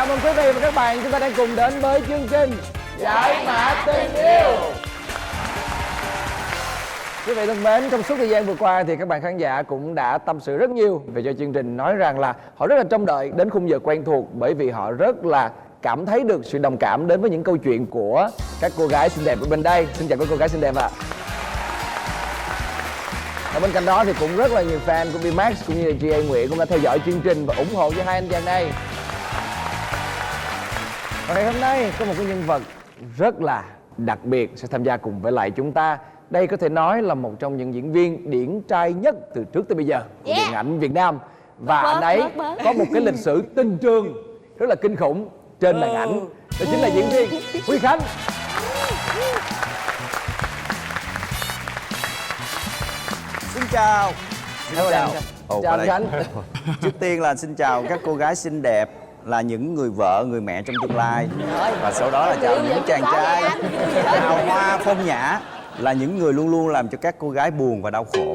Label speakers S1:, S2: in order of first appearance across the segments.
S1: Cảm ơn quý vị và các bạn, chúng ta đang cùng đến với chương trình Giải Mã Tình Yêu. Quý vị thân mến, trong suốt thời gian vừa qua thì các bạn khán giả cũng đã tâm sự rất nhiều về cho chương trình, nói rằng là họ rất là trông đợi đến khung giờ quen thuộc, bởi vì họ rất là cảm thấy được sự đồng cảm đến với những câu chuyện của các cô gái xinh đẹp ở bên đây. Xin chào các cô gái xinh đẹp ạ. Ở bên cạnh đó thì cũng rất là nhiều fan của VMAX cũng như là GA Nguyễn cũng đã theo dõi chương trình và ủng hộ cho hai anh chàng này. Và ngày hôm nay có một cái nhân vật rất là đặc biệt sẽ tham gia cùng với lại chúng ta. Đây có thể nói là một trong những diễn viên điển trai nhất từ trước tới bây giờ của điện ảnh Việt Nam. Và anh ấy có một cái lịch sử tình trường rất là kinh khủng trên màn ảnh. Đó chính là diễn viên Huy Khánh.
S2: Xin chào.
S1: Chào anh Khánh.
S2: Trước tiên là xin chào các cô gái xinh đẹp, là những người vợ, người mẹ trong tương lai. Và sau đó là chào những chàng trai hào hoa phong nhã, là những người luôn luôn làm cho các cô gái buồn và đau khổ.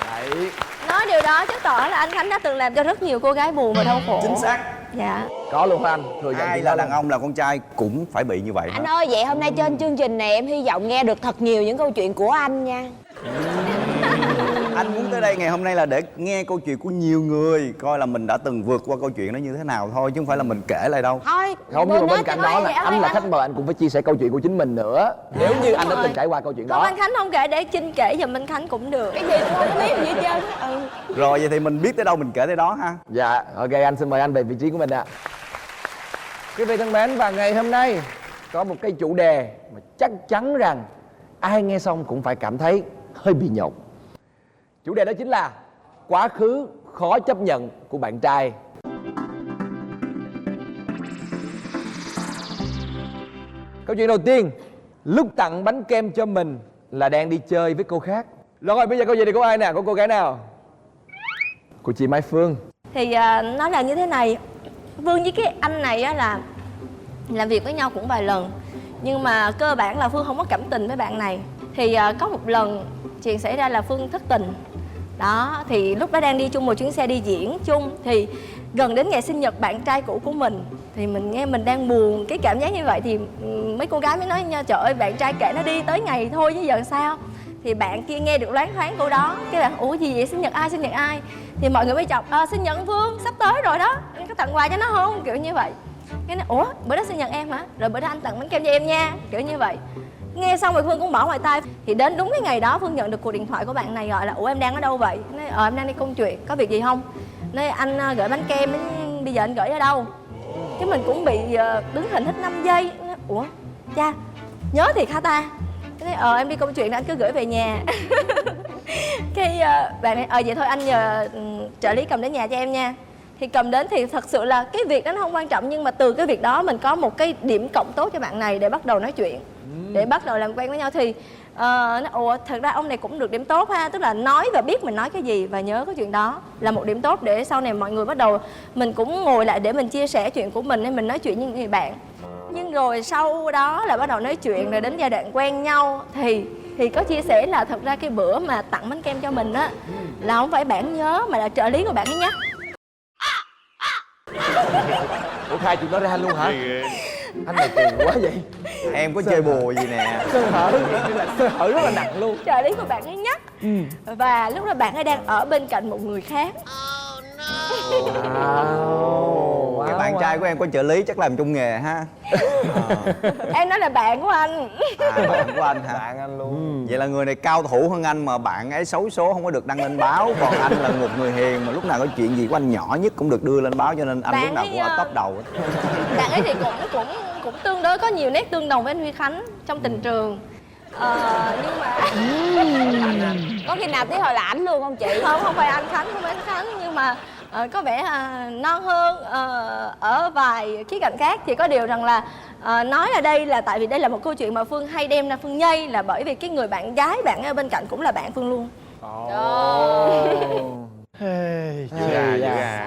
S1: Đấy.
S3: Nói điều đó chứng tỏ là anh Khánh đã từng làm cho rất nhiều cô gái buồn và đau khổ.
S2: Chính xác.
S3: Dạ.
S1: Có luôn hả anh? Thừa nhận
S2: Ai là đàn ông, là con trai cũng phải bị như vậy.
S4: Anh ơi, vậy hôm nay trên chương trình này em hy vọng nghe được thật nhiều những câu chuyện của anh nha.
S2: Anh muốn tới đây ngày hôm nay là để nghe câu chuyện của nhiều người, coi là mình đã từng vượt qua câu chuyện đó như thế nào thôi, chứ không phải là mình kể lại đâu.
S4: Thôi,
S1: Không, nhưng mà bên cạnh đó là anh là khách mời, anh cũng phải chia sẻ câu chuyện của chính mình nữa. Nếu như anh đã từng trải qua câu chuyện
S3: Không,
S1: đó.
S3: anh Khánh không kể để Trinh kể giùm anh Khánh cũng được.
S4: cái gì tôi không biết gì hết trơn.
S2: Rồi vậy thì mình biết tới đâu mình kể tới đó ha.
S1: Dạ, ok, anh xin mời anh về vị trí của mình ạ. Quý vị thân mến, và ngày hôm nay có một cái chủ đề mà chắc chắn rằng ai nghe xong cũng phải cảm thấy hơi bị nhột. Chủ đề đó chính là quá khứ khó chấp nhận của bạn trai. Câu chuyện đầu tiên, lúc tặng bánh kem cho mình là đang đi chơi với cô khác. Rồi bây giờ câu chuyện này của ai nào, của cô gái nào? Của chị Mai Phương.
S3: Thì nói là như thế này, Phương với cái anh này á là làm việc với nhau cũng vài lần, nhưng mà cơ bản là Phương không có cảm tình với bạn này. Thì có một lần chuyện xảy ra là Phương thất tình. Đó, thì lúc đó đang đi chung một chuyến xe đi diễn chung. Thì gần đến ngày sinh nhật bạn trai cũ của mình, thì mình nghe mình đang buồn, cái cảm giác như vậy thì mấy cô gái mới nói nha, trời ơi bạn trai kệ nó đi, tới ngày thôi chứ giờ sao. Thì bạn kia nghe được loáng thoáng cô đó, cái bạn ủa gì vậy, sinh nhật ai, sinh nhật ai. Thì mọi người mới chọc sinh nhật Phương sắp tới rồi đó, anh có tặng quà cho nó không, kiểu như vậy. Cái nói ủa bữa đó sinh nhật em hả, rồi bữa đó anh tặng bánh kem cho em nha, kiểu như vậy. Nghe xong rồi Phương cũng bỏ ngoài tai. Thì đến đúng cái ngày đó Phương nhận được cuộc điện thoại của bạn này gọi là ủa em đang ở đâu vậy. Nói em đang đi công chuyện, có việc gì không. Nói anh gửi bánh kem, bây giờ anh gửi ở đâu. Cái mình cũng bị đứng hình hết 5 giây. Nói, ủa cha nhớ thiệt hả ta. Nói em đi công chuyện anh cứ gửi về nhà. Cái bạn này vậy thôi anh nhờ trợ lý cầm đến nhà cho em nha. Thì cầm đến thì thật sự là cái việc đó nó không quan trọng, nhưng mà từ cái việc đó mình có một cái điểm cộng tốt cho bạn này để bắt đầu nói chuyện, để bắt đầu làm quen với nhau. Thì ủa thật ra ông này cũng được điểm tốt ha, tức là nói và biết mình nói cái gì và nhớ cái chuyện đó là một điểm tốt để sau này mọi người bắt đầu mình cũng ngồi lại để mình chia sẻ chuyện của mình, hay mình nói chuyện với những người bạn. Nhưng rồi sau đó là bắt đầu nói chuyện rồi đến giai đoạn quen nhau thì có chia sẻ là thật ra cái bữa mà tặng bánh kem cho mình á là không phải bạn nhớ mà là trợ lý của bạn ấy nhắc.
S1: Ủa khai chuyện đó ra luôn hả? Anh này kỳ quá vậy.
S2: Em có chơi bùa gì nè.
S1: Sơ hở rất là nặng luôn.
S3: Trợ lý của bạn ấy nhắc. Và lúc đó bạn ấy đang ở bên cạnh một người khác.
S1: Wow.
S2: Cái bạn trai của em có trợ lý chắc làm trong nghề ha.
S3: Em nói là bạn của anh.
S2: Bạn của anh hả?
S1: Bạn anh luôn.
S2: Vậy là người này cao thủ hơn anh mà bạn ấy xấu số không có được đăng lên báo. Còn anh là một người hiền mà lúc nào có chuyện gì của anh nhỏ nhất cũng được đưa lên báo, cho nên anh
S3: Bạn
S2: lúc nào
S3: ấy,
S2: cũng ở top đầu.
S3: Bạn ấy thì cũng tương đối có nhiều nét tương đồng với anh Huy Khánh trong tình trường. Nhưng mà
S4: Có khi nào tí hồi là ảnh luôn không chị?
S3: không phải anh Khánh, không phải anh Khánh, nhưng mà có vẻ non hơn ở vài khía cạnh khác. Thì có điều rằng là nói ở đây là tại vì đây là một câu chuyện mà Phương hay đem ra Phương nhây, là bởi vì cái người bạn gái bạn ở bên cạnh cũng là bạn Phương luôn.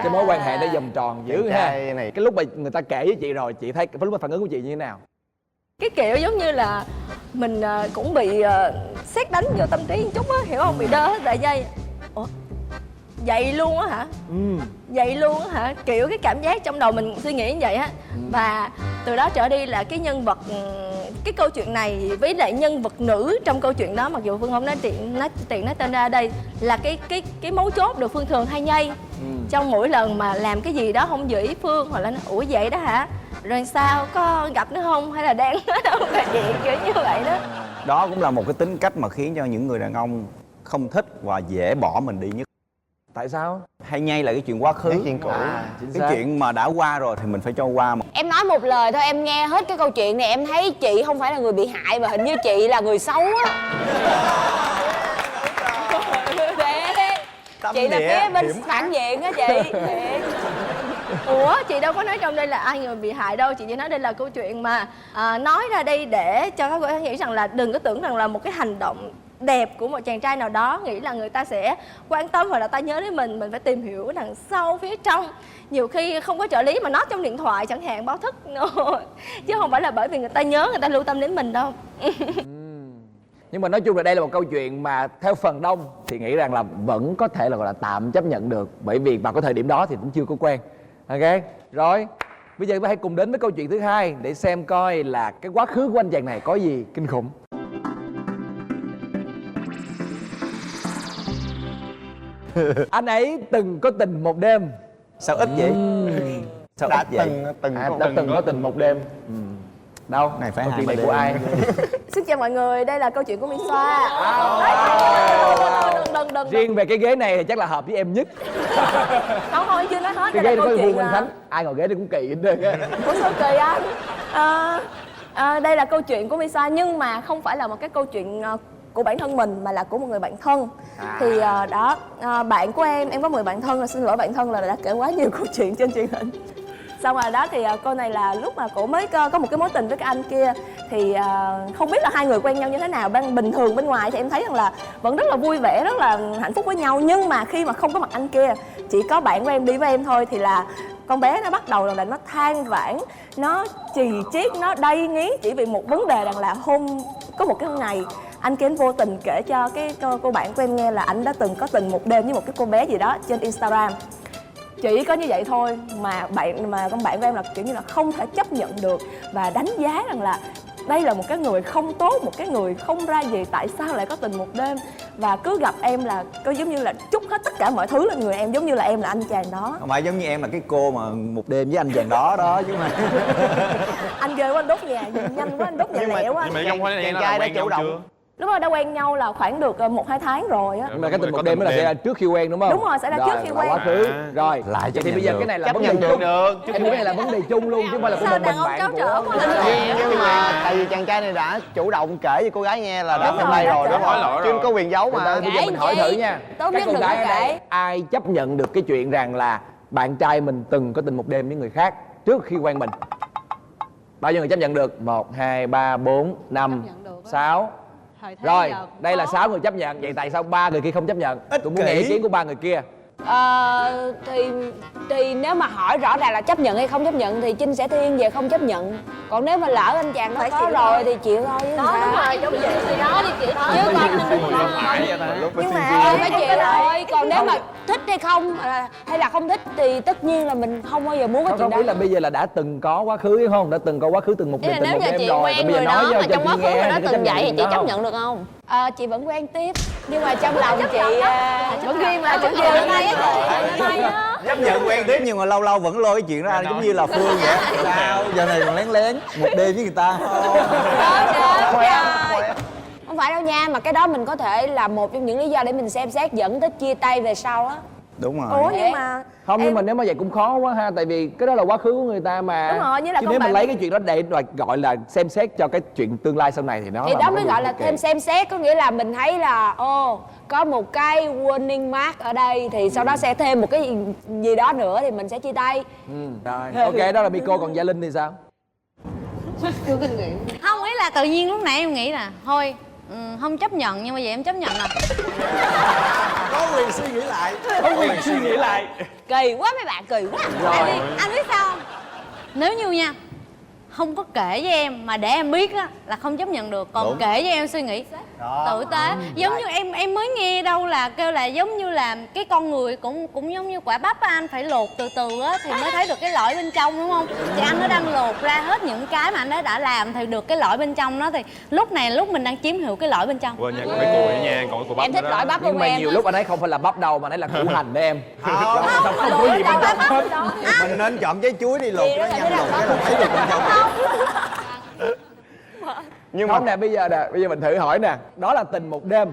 S1: Cái mối quan hệ nó vòng tròn dữ ha.
S2: Này.
S1: Cái lúc mà người ta kể với chị rồi, chị thấy cái lúc mà phản ứng của chị như thế nào?
S3: Cái kiểu giống như là mình cũng bị sét đánh vô tâm trí một chút á, hiểu không? Bị đơ hết dạ dây. Ủa vậy luôn á hả? Vậy luôn á hả? Kiểu cái cảm giác trong đầu mình suy nghĩ như vậy á. Và từ đó trở đi là cái nhân vật, cái câu chuyện này với lại nhân vật nữ trong câu chuyện đó, mặc dù Phương không nói tên ra đây, là cái mấu chốt được Phương thường hay nhây. Trong mỗi lần mà làm cái gì đó không giữ ý Phương, hoặc là nó ủa vậy đó hả? Rồi sao, có gặp nó không? Hay là đang ở đâu là chuyện kiểu như vậy đó.
S2: Đó cũng là một cái tính cách mà khiến cho những người đàn ông không thích và dễ bỏ mình đi nhất.
S1: Tại sao?
S2: Hay nhây là cái chuyện quá khứ,
S5: chuyện cũ.
S1: Chính
S2: cái
S1: xác.
S2: chuyện mà đã qua rồi thì mình phải cho qua mà.
S4: Em nói một lời thôi, em nghe hết cái câu chuyện này em thấy chị không phải là người bị hại mà hình như chị là người xấu á. Chị là phía bên phản diện á chị.
S3: Ủa, chị đâu có nói trong đây là ai người bị hại đâu. Chị chỉ nói đây là câu chuyện mà nói ra đây để cho các cô gái nghĩ rằng là đừng có tưởng rằng là một cái hành động đẹp của một chàng trai nào đó nghĩ là người ta sẽ quan tâm hoặc là ta nhớ đến mình phải tìm hiểu đằng sau phía trong. Nhiều khi không có trợ lý mà nó trong điện thoại chẳng hạn, báo thức chứ không phải là bởi vì người ta nhớ, người ta lưu tâm đến mình đâu.
S1: Nhưng mà nói chung là đây là một câu chuyện mà theo phần đông thì nghĩ rằng là vẫn có thể là gọi là tạm chấp nhận được, bởi vì vào cái thời điểm đó thì cũng chưa có quen. Ok, rồi bây giờ hãy cùng đến với câu chuyện thứ hai để xem coi là cái quá khứ của anh chàng này có gì kinh khủng. Anh ấy từng có tình một đêm.
S2: Sao ít vậy? Sao ít vậy?
S1: Đã từng có tình một đêm. Đâu?
S2: Này phải
S1: câu
S2: hai
S1: chuyện
S2: ba
S1: này
S2: đêm.
S1: của ai?
S3: Xin chào mọi người, đây là câu chuyện của Mỹ Xoa. Đừng.
S1: Riêng về cái ghế này thì chắc là hợp với em nhất.
S3: Không, em chưa nói hết.
S1: Cái
S3: Đây
S1: ghế
S3: là
S1: này có
S3: câu
S1: Vương
S3: chuyện
S1: Minh Khánh, ai ngồi ghế này cũng kỳ hết trơn á.
S3: Ủa sao kỳ anh? Đây là câu chuyện của Mỹ Xoa nhưng mà không phải là một cái câu chuyện của bản thân mình mà là của một người bạn thân. Thì bạn của em có 10 bạn thân, là xin lỗi bạn thân là đã kể quá nhiều câu chuyện trên truyền hình. Xong rồi đó thì cô này là lúc mà cổ mới có một cái mối tình với cái anh kia thì không biết là hai người quen nhau như thế nào. Bình thường bên ngoài thì em thấy rằng là vẫn rất là vui vẻ, rất là hạnh phúc với nhau. Nhưng mà khi mà không có mặt anh kia, chỉ có bạn của em đi với em thôi, thì là con bé nó bắt đầu là nó than vãn, nó chì chiết, nó đay nghiến chỉ vì một vấn đề rằng là có một cái ngày anh kia vô tình kể cho cái cô bạn của em nghe là anh đã từng có tình một đêm với một cái cô bé gì đó trên Instagram. Chỉ có như vậy thôi mà con bạn của em là kiểu như là không thể chấp nhận được và đánh giá rằng là đây là một cái người không tốt, một cái người không ra gì, tại sao lại có tình một đêm, và cứ gặp em là cứ giống như là trút hết tất cả mọi thứ lên người em, giống như là em là anh chàng đó.
S2: Không phải giống như em là cái cô mà một đêm với anh chàng đó chứ mà.
S3: Anh ghê quá, anh đốt nhà nhanh quá, anh đốt nhà lẹ quá.
S5: Nhưng mà trong
S2: chàng trai đã chủ động.
S3: Lúc đó đã quen nhau là khoảng được 1-2 tháng rồi á.
S1: Nhưng mà cái tình một đêm đó là sẽ là trước khi quen đúng không?
S3: Đúng rồi, sẽ là trước khi quen.
S1: Quá khứ. Rồi,
S2: Lại
S1: vậy thì bây giờ cái này là
S5: chấp
S1: vấn đề
S5: nhận
S1: chung.
S5: được.
S1: Em nghĩ cái này là vấn đề chung luôn chứ không phải là của
S3: Sao
S1: một
S3: đàn
S1: mình
S3: ông
S1: bạn
S3: tráo trở
S1: của.
S3: quá anh?
S5: Nhưng mà tại vì chàng trai này đã chủ động kể cho cô gái nghe là đã
S3: Đúng
S5: trong
S3: rồi,
S5: đây
S3: đã
S5: rồi,
S3: kể
S5: đúng
S3: rồi.
S5: không? Chứ không có quyền giấu mà.
S1: Bây giờ mình hỏi thử nha.
S4: Tốt
S1: Các
S4: nhất
S1: cô
S4: đừng có
S1: gái ở đây,
S4: kể.
S1: ai chấp nhận được cái chuyện rằng là bạn trai mình từng có tình một đêm với người khác trước khi quen mình? Bao nhiêu người chấp nhận được? 1, 2, 3, 4, 5, 6. Rồi, đây là 6 người chấp nhận. Vậy tại sao 3 người kia không chấp nhận? Tôi muốn nghe ý kiến của 3 người kia.
S4: Thì nếu mà hỏi rõ ràng là chấp nhận hay không chấp nhận thì Trinh sẽ thiên về không chấp nhận. Còn nếu mà lỡ anh chàng nó
S3: Phải
S4: có
S3: chịu
S4: rồi
S3: thôi.
S4: thì chịu thôi chứ
S3: Đó, đúng
S4: sao.
S3: rồi, giống vậy thì đó đi chị.
S4: Chứ còn phải chịu rồi. Còn nếu mà thích hay không hay là không thích thì tất nhiên là mình không bao giờ muốn cái
S1: Không,
S4: chuyện
S1: không biết là
S4: đó.
S1: bây giờ là đã từng có quá khứ hay không? Đã từng có quá khứ từng một
S4: Ý
S1: đêm,
S4: là
S1: từng
S4: nếu
S1: một
S4: giờ
S1: đêm
S4: chị
S1: rồi.
S4: quen
S1: Bây giờ
S4: người
S1: nói
S4: đó
S1: cho
S4: mà trong quá khứ
S1: nghe,
S4: người đó
S1: có chấp
S4: từng
S1: nhận
S4: vậy thì
S1: chuyện
S4: chị
S1: đó
S4: chấp
S1: không?
S4: nhận được không? Chị vẫn quen tiếp nhưng mà trong lòng chị
S3: Vẫn riêng mà, vẫn riêng nay á chị.
S2: Chấp nhận quen tiếp nhưng mà lâu lâu vẫn lôi cái chuyện ra giống như là Phương vậy. Sao giờ này còn lén lén một đêm với người ta?
S4: Không phải đâu nha, mà cái đó mình có thể là một trong những lý do để mình xem xét dẫn tới chia tay về sau á.
S2: Đúng rồi.
S3: Ủa nhưng mà
S1: Không, nhưng
S3: em-
S1: mà nếu mà vậy cũng khó quá ha. Tại vì cái đó là quá khứ của người ta mà.
S3: Đúng rồi, như là
S1: chứ
S3: con
S1: nếu mình
S3: bạn-
S1: lấy cái chuyện đó để gọi là xem xét cho cái chuyện tương lai sau này thì nó
S4: Thì
S1: là
S4: đó
S1: một
S4: mới
S1: cái
S4: gọi là
S1: ok.
S4: thêm xem xét, có nghĩa là mình thấy là có một cái warning mark ở đây thì sau đó sẽ thêm một cái gì đó nữa thì mình sẽ chia tay.
S1: Rồi, ok, đó là Miko, còn Gia Linh thì sao?
S6: Không, ý là tự nhiên lúc nãy em nghĩ là thôi không chấp nhận, nhưng mà giờ em chấp nhận rồi.
S2: Có quyền suy nghĩ lại.
S1: Có quyền suy nghĩ lại.
S4: Kỳ quá mấy bạn, kỳ quá.
S6: Tại vì anh biết sao không? Nếu như nha, không có kể với em mà để em biết á là không chấp nhận được. Còn
S2: Đúng.
S6: kể với em suy nghĩ tử tế. Giống như em mới nghe đâu là kêu là giống như là cái con người cũng giống như quả bắp á, anh phải lột từ từ á thì mới thấy được cái lõi bên trong, đúng không? Thì anh nó đang lột ra hết những cái mà anh ấy đã làm thì được cái lõi bên trong đó, thì lúc này lúc mình đang chiếm hữu cái lõi bên trong.
S7: quên nha, còn cái cùi nữa nha, còn cái cùi bắp
S4: Em thích
S7: nữa đó.
S4: lõi bắp
S1: Nhưng
S4: không
S1: mà
S4: em?
S1: nhiều lúc anh ấy không phải là bắp đâu mà anh ấy là củ hành đó em.
S2: Không
S1: có gì bên trong hết.
S2: mình nên chọn trái chuối đi lột nó nhanh, lột cái là thấy được bên trong.
S1: Nhưng mà nè, bây giờ mình thử hỏi nè, đó là tình một đêm,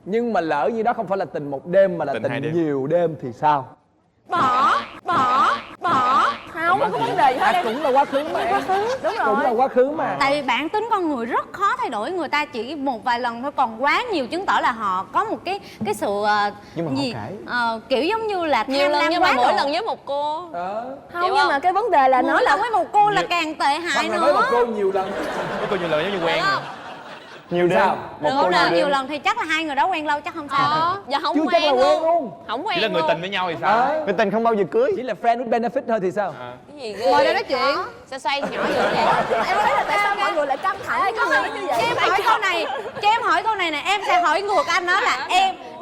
S1: nhưng mà lỡ như đó không phải là tình một đêm mà là
S7: Tình hai
S1: tình
S7: đêm.
S1: nhiều đêm thì sao?
S3: Bỏ không có vấn đề gì hết em.
S1: Cũng là quá khứ mà em.
S3: Đúng rồi.
S1: Cũng là quá khứ mà.
S6: Tại vì bản tính con người rất khó thay đổi, người ta chỉ một vài lần thôi, còn quá nhiều chứng tỏ là họ có một cái sự
S1: Nhưng mà họ
S6: gì
S1: kể.
S6: kiểu giống như là
S4: Nhiều
S6: tham
S4: lần
S6: lam
S4: nhưng mà
S6: quá
S4: mỗi
S6: độ.
S4: lần với một cô.
S3: Không, nhưng mà cái vấn đề là
S6: Mỗi
S3: nó là
S6: lần với một cô là càng tệ hại
S1: Hoặc là với một
S6: nữa.
S1: cô nhiều lần.
S7: Cái cô nhiều lần giống như quen rồi.
S1: Nhiều đêm.
S6: Được không nào, nhiều lần thì chắc là hai người đó quen lâu chắc không sao.
S4: Dạ không
S1: Chưa chắc là
S4: quen
S1: quen
S4: luôn.
S1: luôn.
S4: Không quen
S7: Chỉ là người
S4: luôn.
S7: tình với nhau thì sao?
S5: Người tình không bao giờ cưới.
S1: Chỉ là friend with benefit thôi thì sao?
S4: Cái gì ghê?
S3: ngồi đây nói chuyện.
S4: Sao xoay nhỏ dữ vậy?
S3: Em thấy là tại sao mọi người lại căng thẳng có người như vậy?
S6: Cho em hỏi câu này, cho em hỏi câu này nè, em sẽ hỏi ngược anh đó là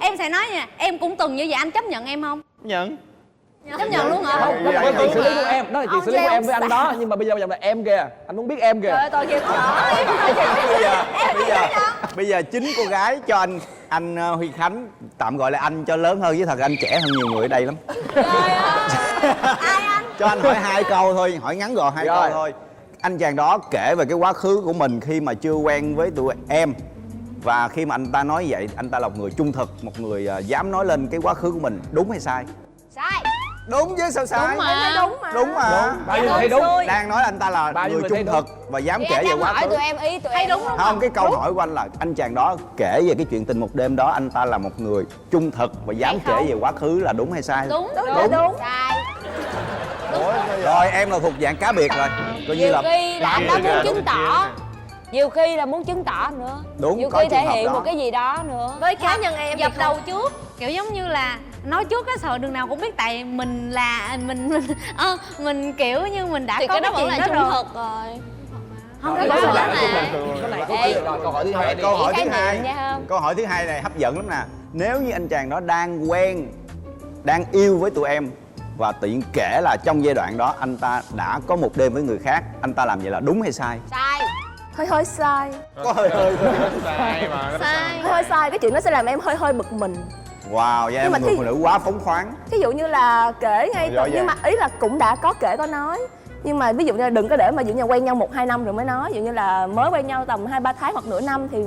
S6: em sẽ nói nha, em cũng từng như vậy, anh chấp nhận em không?
S7: Nhận.
S6: Chấp nhận luôn hả?
S1: Không, đó là cái chuyện xử lý của em, đó là chuyện xử lý của em với anh đó, nhưng mà bây giờ là em kìa, anh muốn biết em kìa.
S3: Trời ơi, tôi kia có nói.
S2: Bây giờ chính cô gái cho anh Huy Khánh, tạm gọi là anh cho lớn hơn, với thật anh trẻ hơn nhiều người ở đây lắm.
S3: Ai anh?
S2: Cho anh hỏi 2 câu thôi, hỏi ngắn gọn 2
S1: Rồi.
S2: câu thôi. Anh chàng đó kể về cái quá khứ của mình khi mà chưa quen với tụi em, và khi mà anh ta nói vậy, anh ta là một người trung thực, một người dám nói lên cái quá khứ của mình, đúng hay sai?
S4: Sai.
S2: Đúng chứ, sao sai?
S4: Đúng mà.
S3: Đúng mà.
S2: Đúng mà.
S1: Bao nhiêu người thấy đúng?
S2: Đang nói anh ta là
S1: Bao nhiêu
S2: người
S1: người thấy
S2: trung thực và dám
S4: Thì
S2: kể
S4: em
S2: về
S4: đang
S2: quá
S4: hỏi
S2: khứ.
S4: tụi em ý tụi
S6: Thấy
S4: em.
S6: đúng không?
S2: Không, cái câu hỏi của anh là anh chàng đó kể về cái chuyện tình một đêm đó, anh ta là một người trung thực và dám
S6: Hay không?
S2: kể về quá khứ, là đúng hay sai?
S6: Đúng.
S3: Đúng.
S4: Sai.
S2: Rồi em là thuộc dạng cá biệt rồi, coi như
S4: Nhiều
S2: là
S4: khi là anh đã
S7: Kia kìa,
S4: muốn
S7: đúng
S4: chứng
S7: kia
S4: tỏ.
S7: kìa.
S4: Nhiều khi là muốn chứng tỏ nữa.
S2: Đúng,
S4: Nhiều
S2: có
S4: khi thể
S2: trường hợp
S4: hiện
S2: đó.
S4: một cái gì đó nữa.
S3: Với cá nhân em thì
S6: Dập
S3: không.
S6: đầu trước, kiểu giống như là nói trước cái sợ đường nào cũng biết, tại mình là mình kiểu như mình đã
S4: Thì
S6: có
S4: cái đó
S6: cái
S4: vẫn là
S6: chuyện
S4: trung
S6: đó rồi.
S4: thực rồi.
S6: Không,
S1: Rồi,
S6: cái đó
S1: cái
S6: là
S1: này có kia rồi, câu hỏi thứ hai đi.
S2: Câu hỏi
S4: Khái
S2: thứ
S4: niệm
S2: hai,
S4: nha không?
S2: câu hỏi thứ hai này hấp dẫn lắm nè. Nếu như anh chàng đó đang quen, đang yêu với tụi em, và tiện kể là trong giai đoạn đó anh ta đã có một đêm với người khác, anh ta làm vậy là đúng hay sai?
S4: Sai.
S3: Hơi sai.
S2: Có hơi hơi thôi.
S7: Sai mà.
S6: sai.
S3: Hơi sai, cái chuyện đó sẽ làm em hơi bực mình.
S2: Wow, vậy em
S3: mà
S2: là người
S3: khi-
S2: phụ nữ quá phóng khoáng.
S3: Ví dụ như là kể ngay
S2: Rõ
S3: từ, nhưng mà ý là cũng đã có kể có nói. Nhưng mà ví dụ như là đừng có để mà ví dụ như quen nhau 1-2 năm rồi mới nói. Ví dụ như là mới quen nhau tầm 2-3 tháng hoặc nửa năm thì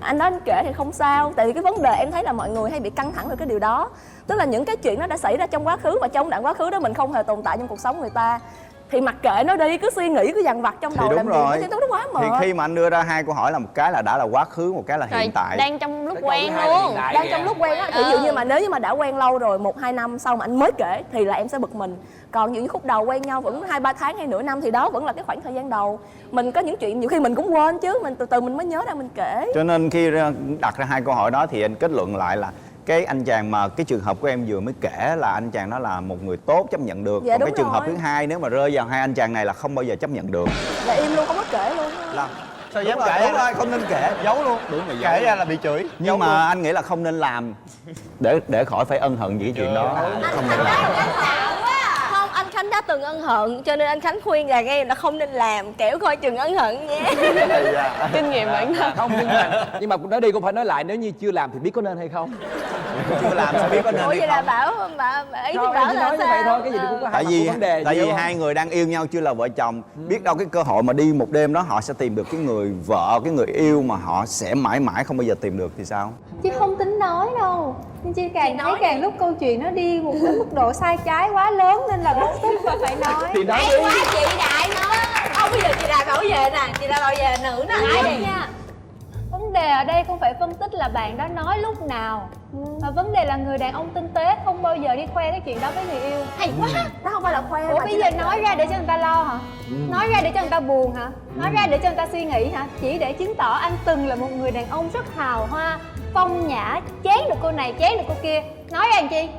S3: anh đó anh kể thì không sao. Tại vì cái vấn đề em thấy là mọi người hay bị căng thẳng về cái điều đó. Tức là những cái chuyện nó đã xảy ra trong quá khứ, và trong đoạn quá khứ đó mình không hề tồn tại trong cuộc sống người ta. Thì mặc kệ nó đi, cứ suy nghĩ, cứ dằn vặt trong
S2: Thì
S3: đầu
S2: đúng
S3: làm
S2: rồi.
S3: gì nó quá
S2: Thì
S3: mệt.
S2: khi mà anh đưa ra 2 câu hỏi là một cái là đã là quá khứ, một cái là hiện tại.
S4: Đang trong lúc
S1: Cái câu
S4: quen
S1: thứ hai là hiện
S4: luôn.
S1: tại
S3: Đang
S1: kìa.
S3: trong lúc quen á, thì ví dụ như mà nếu như mà đã quen lâu rồi 1-2 năm sau mà anh mới kể thì là em sẽ bực mình. Còn những khúc đầu quen nhau vẫn 2-3 tháng hay nửa năm thì đó vẫn là cái khoảng thời gian đầu. Mình có những chuyện nhiều khi mình cũng quên chứ, mình từ từ mình mới nhớ ra mình kể.
S2: Cho nên khi đặt ra 2 câu hỏi đó thì anh kết luận lại là cái anh chàng mà cái trường hợp của em vừa mới kể là anh chàng đó là một người tốt, chấp nhận được.
S3: Dạ,
S2: Còn cái
S3: đúng
S2: trường hợp
S3: rồi.
S2: thứ hai, nếu mà rơi vào 2 anh chàng này là không bao giờ chấp nhận được.
S3: Là im luôn, không có kể luôn.
S2: Là
S5: Sao
S2: đúng
S5: dám
S2: rồi,
S5: kể?
S2: đúng rồi, không nên kể.
S5: Giấu luôn.
S2: Đúng rồi, giấu
S5: Kể
S2: luôn.
S5: ra là bị chửi.
S2: Nhưng mà anh nghĩ là không nên làm để khỏi phải ân hận vì cái chuyện đó. Không nên làm.
S3: Không, anh Khánh đã từng ân hận cho nên anh Khánh khuyên rằng em là không nên làm, kẻo coi chừng ân hận nha.
S4: Kinh nghiệm bản thân.
S1: Không, nhưng mà nói đi cũng phải nói lại, nếu như chưa làm thì biết có nên hay không.
S2: Chưa làm sao biết có nên
S3: Ủa
S2: hay
S3: vậy là
S2: không.
S3: bảo ý thì
S1: Thôi,
S3: bảo
S1: em chỉ
S3: là
S1: nói như vậy thôi,
S3: sao?
S1: cái gì cũng có
S2: Tại
S1: hai mặt
S2: vì
S1: của vấn đề.
S2: tại
S1: hiểu
S2: vì
S1: không?
S2: 2 người đang yêu nhau chưa là vợ chồng, biết đâu cái cơ hội mà đi một đêm đó họ sẽ tìm được cái người vợ, cái người yêu mà họ sẽ mãi mãi không bao giờ tìm được thì sao?
S8: Chứ không tính nói đâu. Nhưng chị càng thấy càng lúc câu chuyện nó đi một cái mức độ sai trái quá lớn nên là bức xúc và phải nói.
S1: Thì nói
S3: Hay
S1: đi.
S3: quá chị Đại nói. Không, bây giờ chị Đại bảo vệ nè, chị Đại bảo vệ nữ nè.
S8: Nói đi nha. Vấn đề ở đây không phải phân tích là bạn đó nói lúc nào, mà vấn đề là người đàn ông tinh tế không bao giờ đi khoe cái chuyện đó với người yêu.
S3: Hay quá. Đó không phải là khoe.
S8: Ủa
S3: mà
S8: bây
S3: chị
S8: giờ
S3: Đại
S8: nói ra để cho người ta lo hả? Nói ra để cho người ta buồn hả? Nói ra để cho người ta suy nghĩ hả? Chỉ để chứng tỏ anh từng là một người đàn ông rất hào hoa, phong nhã, chán được cô này, chán được cô kia. Nói ra làm chi?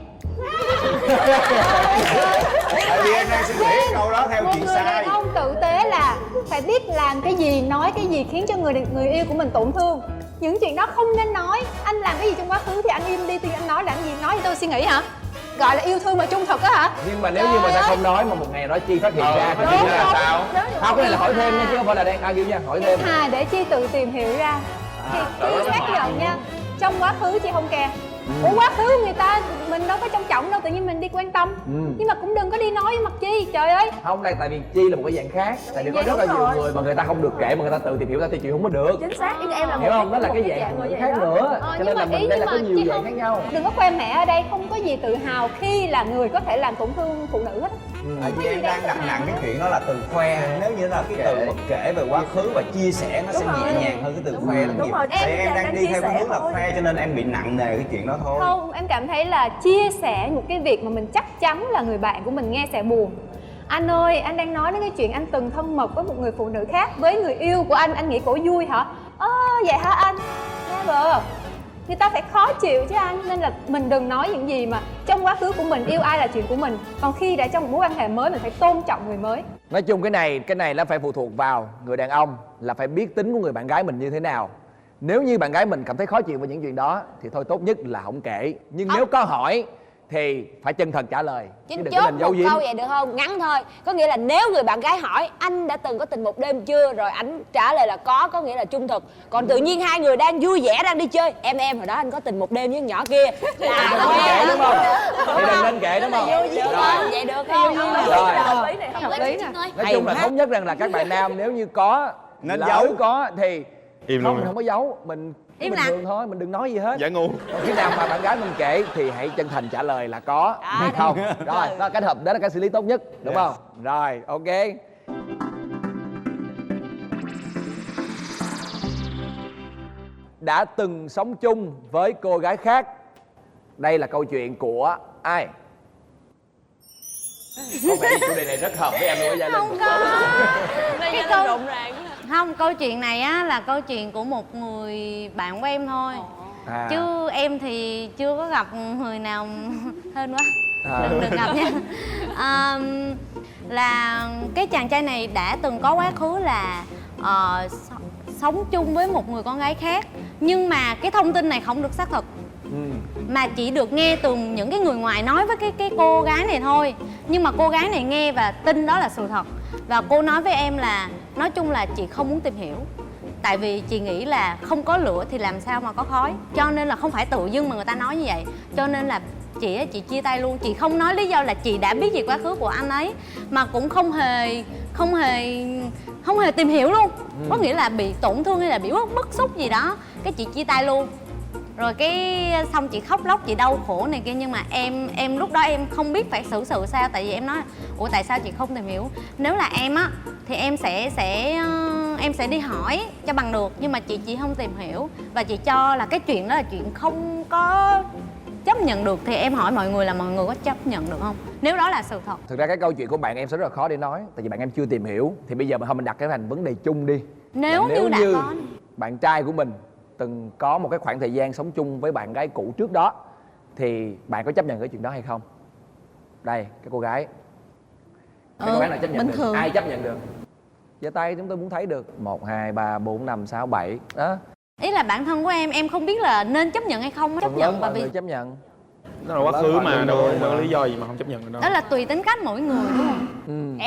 S2: Tại vì em đang suy nghĩ câu đó theo
S8: Một
S2: chuyện
S8: người đàn
S2: sai.
S8: ông tử tế là phải biết làm cái gì, nói cái gì khiến cho người yêu của mình tổn thương. Những chuyện đó không nên nói. Anh làm cái gì trong quá khứ thì anh im đi, thì anh nói làm gì, nói thì tôi suy nghĩ hả? Gọi là yêu thương mà trung thực á hả?
S1: Nhưng mà nếu như mà ta không nói mà một ngày đó Chi phát hiện ra thì Chi là sao? Không, cái này là hỏi thêm nha chứ không phải là đang argue nha, hỏi thêm.
S8: Hai, để Chi tự tìm hiểu ra. Thì Chi xác nhận nha, trong quá khứ Chi không kè. Ủa quá khứ người ta mình đâu có trân trọng đâu, tự nhiên mình đi quan tâm. Nhưng mà cũng đừng có đi nói với mặt Chi, trời ơi.
S1: Không, đây tại vì Chi là một cái dạng khác. Tại vì có rất là nhiều người mà người ta không được kể mà người ta tự tìm hiểu ra thì chuyện không có được.
S3: Chính xác, ý em là
S1: Hiểu không? Đó là cái dạng người khác nữa. Cho nên là mình đây là có nhiều dạng khác nhau.
S8: Đừng có khoe mẽ ở đây, không có gì tự hào khi là người có thể làm tổn thương phụ nữ hết.
S2: Tại vì em đang đặt nặng cái chuyện đó là từ khoe. Nếu như là cái từ mà kể về quá khứ và chia sẻ nó sẽ nhẹ nhàng hơn cái từ khoe rất nhiều. Tại em đang đi theo cái hướng là khoe cho nên em bị nặng nề cái chuyện đó thôi.
S8: Không, em cảm thấy là chia sẻ một cái việc mà mình chắc chắn là người bạn của mình nghe sẽ buồn. Anh ơi, anh đang nói đến cái chuyện anh từng thân mật với một người phụ nữ khác với người yêu của anh nghĩ cổ vui hả? Vậy hả anh? Never. Người ta phải khó chịu chứ anh. Nên là mình đừng nói những gì mà trong quá khứ của mình, yêu ai là chuyện của mình. Còn khi đã trong một mối quan hệ mới, mình phải tôn trọng người mới.
S1: Nói chung cái này nó phải phụ thuộc vào người đàn ông, là phải biết tính của người bạn gái mình như thế nào. Nếu như bạn gái mình cảm thấy khó chịu với những chuyện đó thì thôi tốt nhất là không kể. Nhưng nếu có hỏi thì phải chân thật trả lời, chứ
S4: Chính
S1: đừng có
S4: chốt
S1: nên giấu
S4: một
S1: giếm.
S4: câu vậy được không? Ngắn thôi. Có nghĩa là nếu người bạn gái hỏi anh đã từng có tình một đêm chưa, rồi anh trả lời là có nghĩa là trung thực. Còn tự nhiên hai người đang vui vẻ đang đi chơi, em hồi đó anh có tình một đêm với con nhỏ kia là
S1: Đừng nên kể đúng không? Thì đừng nên kể đúng không? Rồi.
S4: vậy được không?
S1: Rồi.
S3: Hợp lý nè.
S1: Nói chung là thống nhất rằng là các bạn nam nếu như có
S2: Nên
S1: lỡ
S2: giấu.
S1: có thì
S7: Im
S1: không,
S7: luôn.
S1: mình không có giấu, mình
S3: Im
S1: bình
S3: lặng.
S1: thường thôi, mình đừng nói gì hết.
S7: Giả ngu.
S1: Còn khi nào mà bạn gái mình kể thì hãy chân thành trả lời là có hay không. Rồi, đó cách hợp, đó là cách xử lý tốt nhất, đúng không? Rồi, ok. Đã từng sống chung với cô gái khác. Đây là câu chuyện của ai? Có vẻ chủ đề này rất hợp với em luôn á Gia Linh.
S6: Không có. Cái câu không, câu chuyện này á là câu chuyện của một người bạn của em thôi.
S1: À.
S6: Chứ em thì chưa có gặp người nào hên quá.
S1: À.
S6: Đừng gặp nha. Là cái chàng trai này đã từng có quá khứ là sống chung với một người con gái khác. Nhưng mà cái thông tin này không được xác thực, mà chỉ được nghe từ những cái người ngoài nói với cái cô gái này thôi. Nhưng mà cô gái này nghe và tin đó là sự thật. Và cô nói với em là nói chung là chị không muốn tìm hiểu, tại vì chị nghĩ là không có lửa thì làm sao mà có khói. Cho nên là không phải tự dưng mà người ta nói như vậy. Cho nên là chị chia tay luôn. Chị không nói lý do là chị đã biết về quá khứ của anh ấy, mà cũng không hề tìm hiểu luôn. Có nghĩa là bị tổn thương hay là bị bức xúc gì đó, cái chị chia tay luôn. Rồi cái xong chị khóc lóc, chị đau khổ này kia. Nhưng mà em lúc đó em không biết phải xử sự sao. Tại vì em nói ủa tại sao chị không tìm hiểu. Nếu là em á thì em sẽ đi hỏi cho bằng được. Nhưng mà chị không tìm hiểu. Và chị cho là cái chuyện đó là chuyện không có chấp nhận được. Thì em hỏi mọi người là mọi người có chấp nhận được không, nếu đó là sự thật.
S1: Thực ra cái câu chuyện của bạn em sẽ rất là khó để nói. Tại vì bạn em chưa tìm hiểu. Thì bây giờ mình đặt cái thành vấn đề chung đi.
S6: Nếu như đã có
S1: bạn trai của mình từng có một cái khoảng thời gian sống chung với bạn gái cũ trước đó, thì bạn có chấp nhận cái chuyện đó hay không? Đây, cái cô gái. Cái cô gái nào chấp nhận
S6: bình
S1: được?
S6: thường.
S1: Ai chấp nhận được? Giơ tay, chúng tôi muốn thấy được. 1, 2, 3, 4, 5, 6, 7 đó.
S6: Ý là bản thân của em không biết là nên chấp nhận hay không. Chấp
S1: Phần
S6: nhận
S1: lớn
S6: và
S1: mọi
S6: vì
S1: người chấp nhận.
S7: Nó là quá khứ mà, đâu có lý do gì mà không chấp nhận được đâu.
S6: đó là tùy tính cách mỗi người đúng không?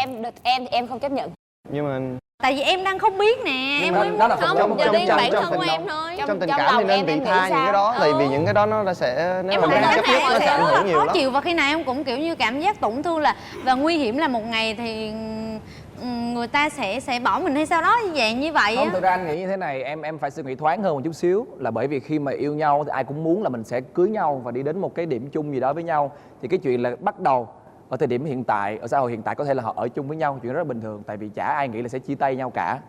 S4: Em không chấp nhận.
S5: Nhưng mà
S6: Tại vì em đang không biết nè. Em mới
S1: đó là phần
S3: Không, giờ riêng bản
S5: trong
S3: thân
S5: tình
S3: của em
S5: cảm.
S3: thôi.
S5: trong tình
S4: trong
S5: cảm thì
S4: lòng
S5: nên
S4: em
S5: vị
S4: nghĩ
S5: tha những
S4: sao?
S5: cái đó. Tại vì những cái đó nó sẽ, nếu
S6: em
S5: mà
S6: không
S5: đang
S6: cảm
S5: chấp
S6: thấy
S5: nhất nó sẽ
S6: sẽ
S5: ảnh
S6: rất là
S5: hưởng nhiều
S6: khó
S5: lắm.
S6: chịu. Và khi nào em cũng kiểu như cảm giác tổn thương là và nguy hiểm là một ngày thì người ta sẽ bỏ mình hay sao đó như vậy
S1: Không,
S6: á.
S1: thực ra anh nghĩ như thế này, em phải suy nghĩ thoáng hơn một chút xíu. Là bởi vì khi mà yêu nhau thì ai cũng muốn là mình sẽ cưới nhau và đi đến một cái điểm chung gì đó với nhau. Thì cái chuyện là bắt đầu ở thời điểm hiện tại, ở xã hội hiện tại có thể là họ ở chung với nhau, chuyện rất là bình thường. Tại vì chả ai nghĩ là sẽ chia tay nhau cả,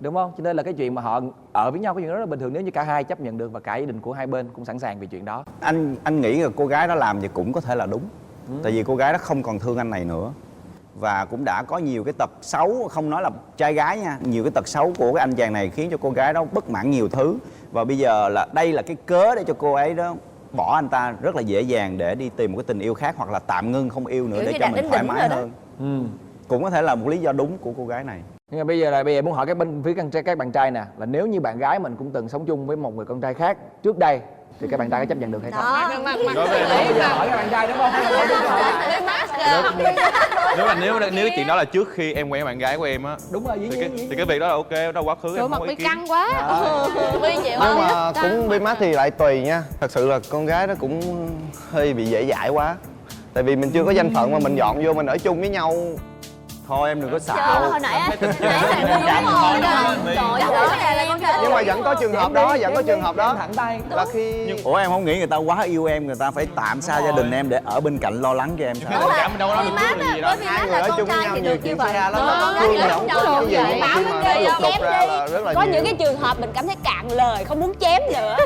S1: đúng không? Cho nên là cái chuyện mà họ ở với nhau cái chuyện rất là bình thường nếu như cả hai chấp nhận được và cả gia đình của hai bên cũng sẵn sàng về chuyện đó.
S2: Anh nghĩ là cô gái đó làm thì cũng có thể là đúng. Tại vì cô gái đó không còn thương anh này nữa. Và cũng đã có nhiều cái tật xấu, không nói là trai gái nha, nhiều cái tật xấu của cái anh chàng này khiến cho cô gái đó bất mãn nhiều thứ. Và bây giờ là đây là cái cớ để cho cô ấy đó bỏ anh ta rất là dễ dàng để đi tìm một cái tình yêu khác, hoặc là tạm ngưng không yêu nữa
S3: Kiểu
S2: để
S3: như
S2: cho
S3: đạt
S2: mình
S3: đến
S2: thoải
S3: đỉnh
S2: mái
S3: rồi đó.
S2: hơn. Cũng có thể là một lý do đúng của cô gái này.
S1: Nhưng mà bây giờ muốn hỏi các bạn trai nè, là nếu như bạn gái mình cũng từng sống chung với một người con trai khác trước đây thì các bạn trai có chấp nhận được hay không?
S3: Đó.
S7: Đối với
S1: Bây giờ hỏi các bạn trai đúng không?
S7: nếu cái chuyện đó là trước khi em quen bạn gái của em á,
S1: Đúng rồi, dĩ nhiên.
S7: thì cái việc đó là ok, đó quá khứ
S8: Trời
S7: em
S8: mặt
S7: không có
S8: bị
S7: ý kiến.
S8: căng quá.
S3: Huy chịu
S5: Nhưng
S3: không?
S5: mà cũng bi mát thì lại tùy nha. Thật sự là con gái đó cũng hơi bị dễ dãi quá. Tại vì mình chưa có danh phận mà mình dọn vô mình ở chung với nhau.
S2: Thôi em đừng có
S3: Trời
S2: xạo.
S3: ơi, hồi nãy á, nãy là đúng rồi đó. Trời ơi, cái này là con gái.
S5: Nhưng mà vẫn có trường hợp đó, vẫn có trường hợp đó.
S1: Thẳng tay.
S5: Là khi
S2: Ủa em không nghĩ người ta quá yêu em, người ta phải tạm xa gia đình em để ở bên cạnh lo lắng cho em sao?
S3: Đúng
S7: Cảm đâu đó
S3: Vì
S7: được
S3: mát
S7: trước
S3: á,
S7: gì đó.
S3: bởi vì
S5: hai
S3: mát
S5: người
S3: là
S5: ở
S3: con
S5: chung với
S3: trai
S5: nhau
S3: thì
S5: nhiều
S3: được như
S5: chuyện
S3: vậy.
S5: xảy ra lắm.
S3: Con
S5: Thương
S3: gái
S5: thì
S3: thì
S5: không
S3: không
S5: có
S3: đâu.
S5: cái gì,
S3: Vậy.
S5: nhưng mà nó lục đục ra là rất là
S4: Có
S5: nhiều.
S4: những cái trường hợp mình cảm thấy cạn lời, không muốn chém nữa.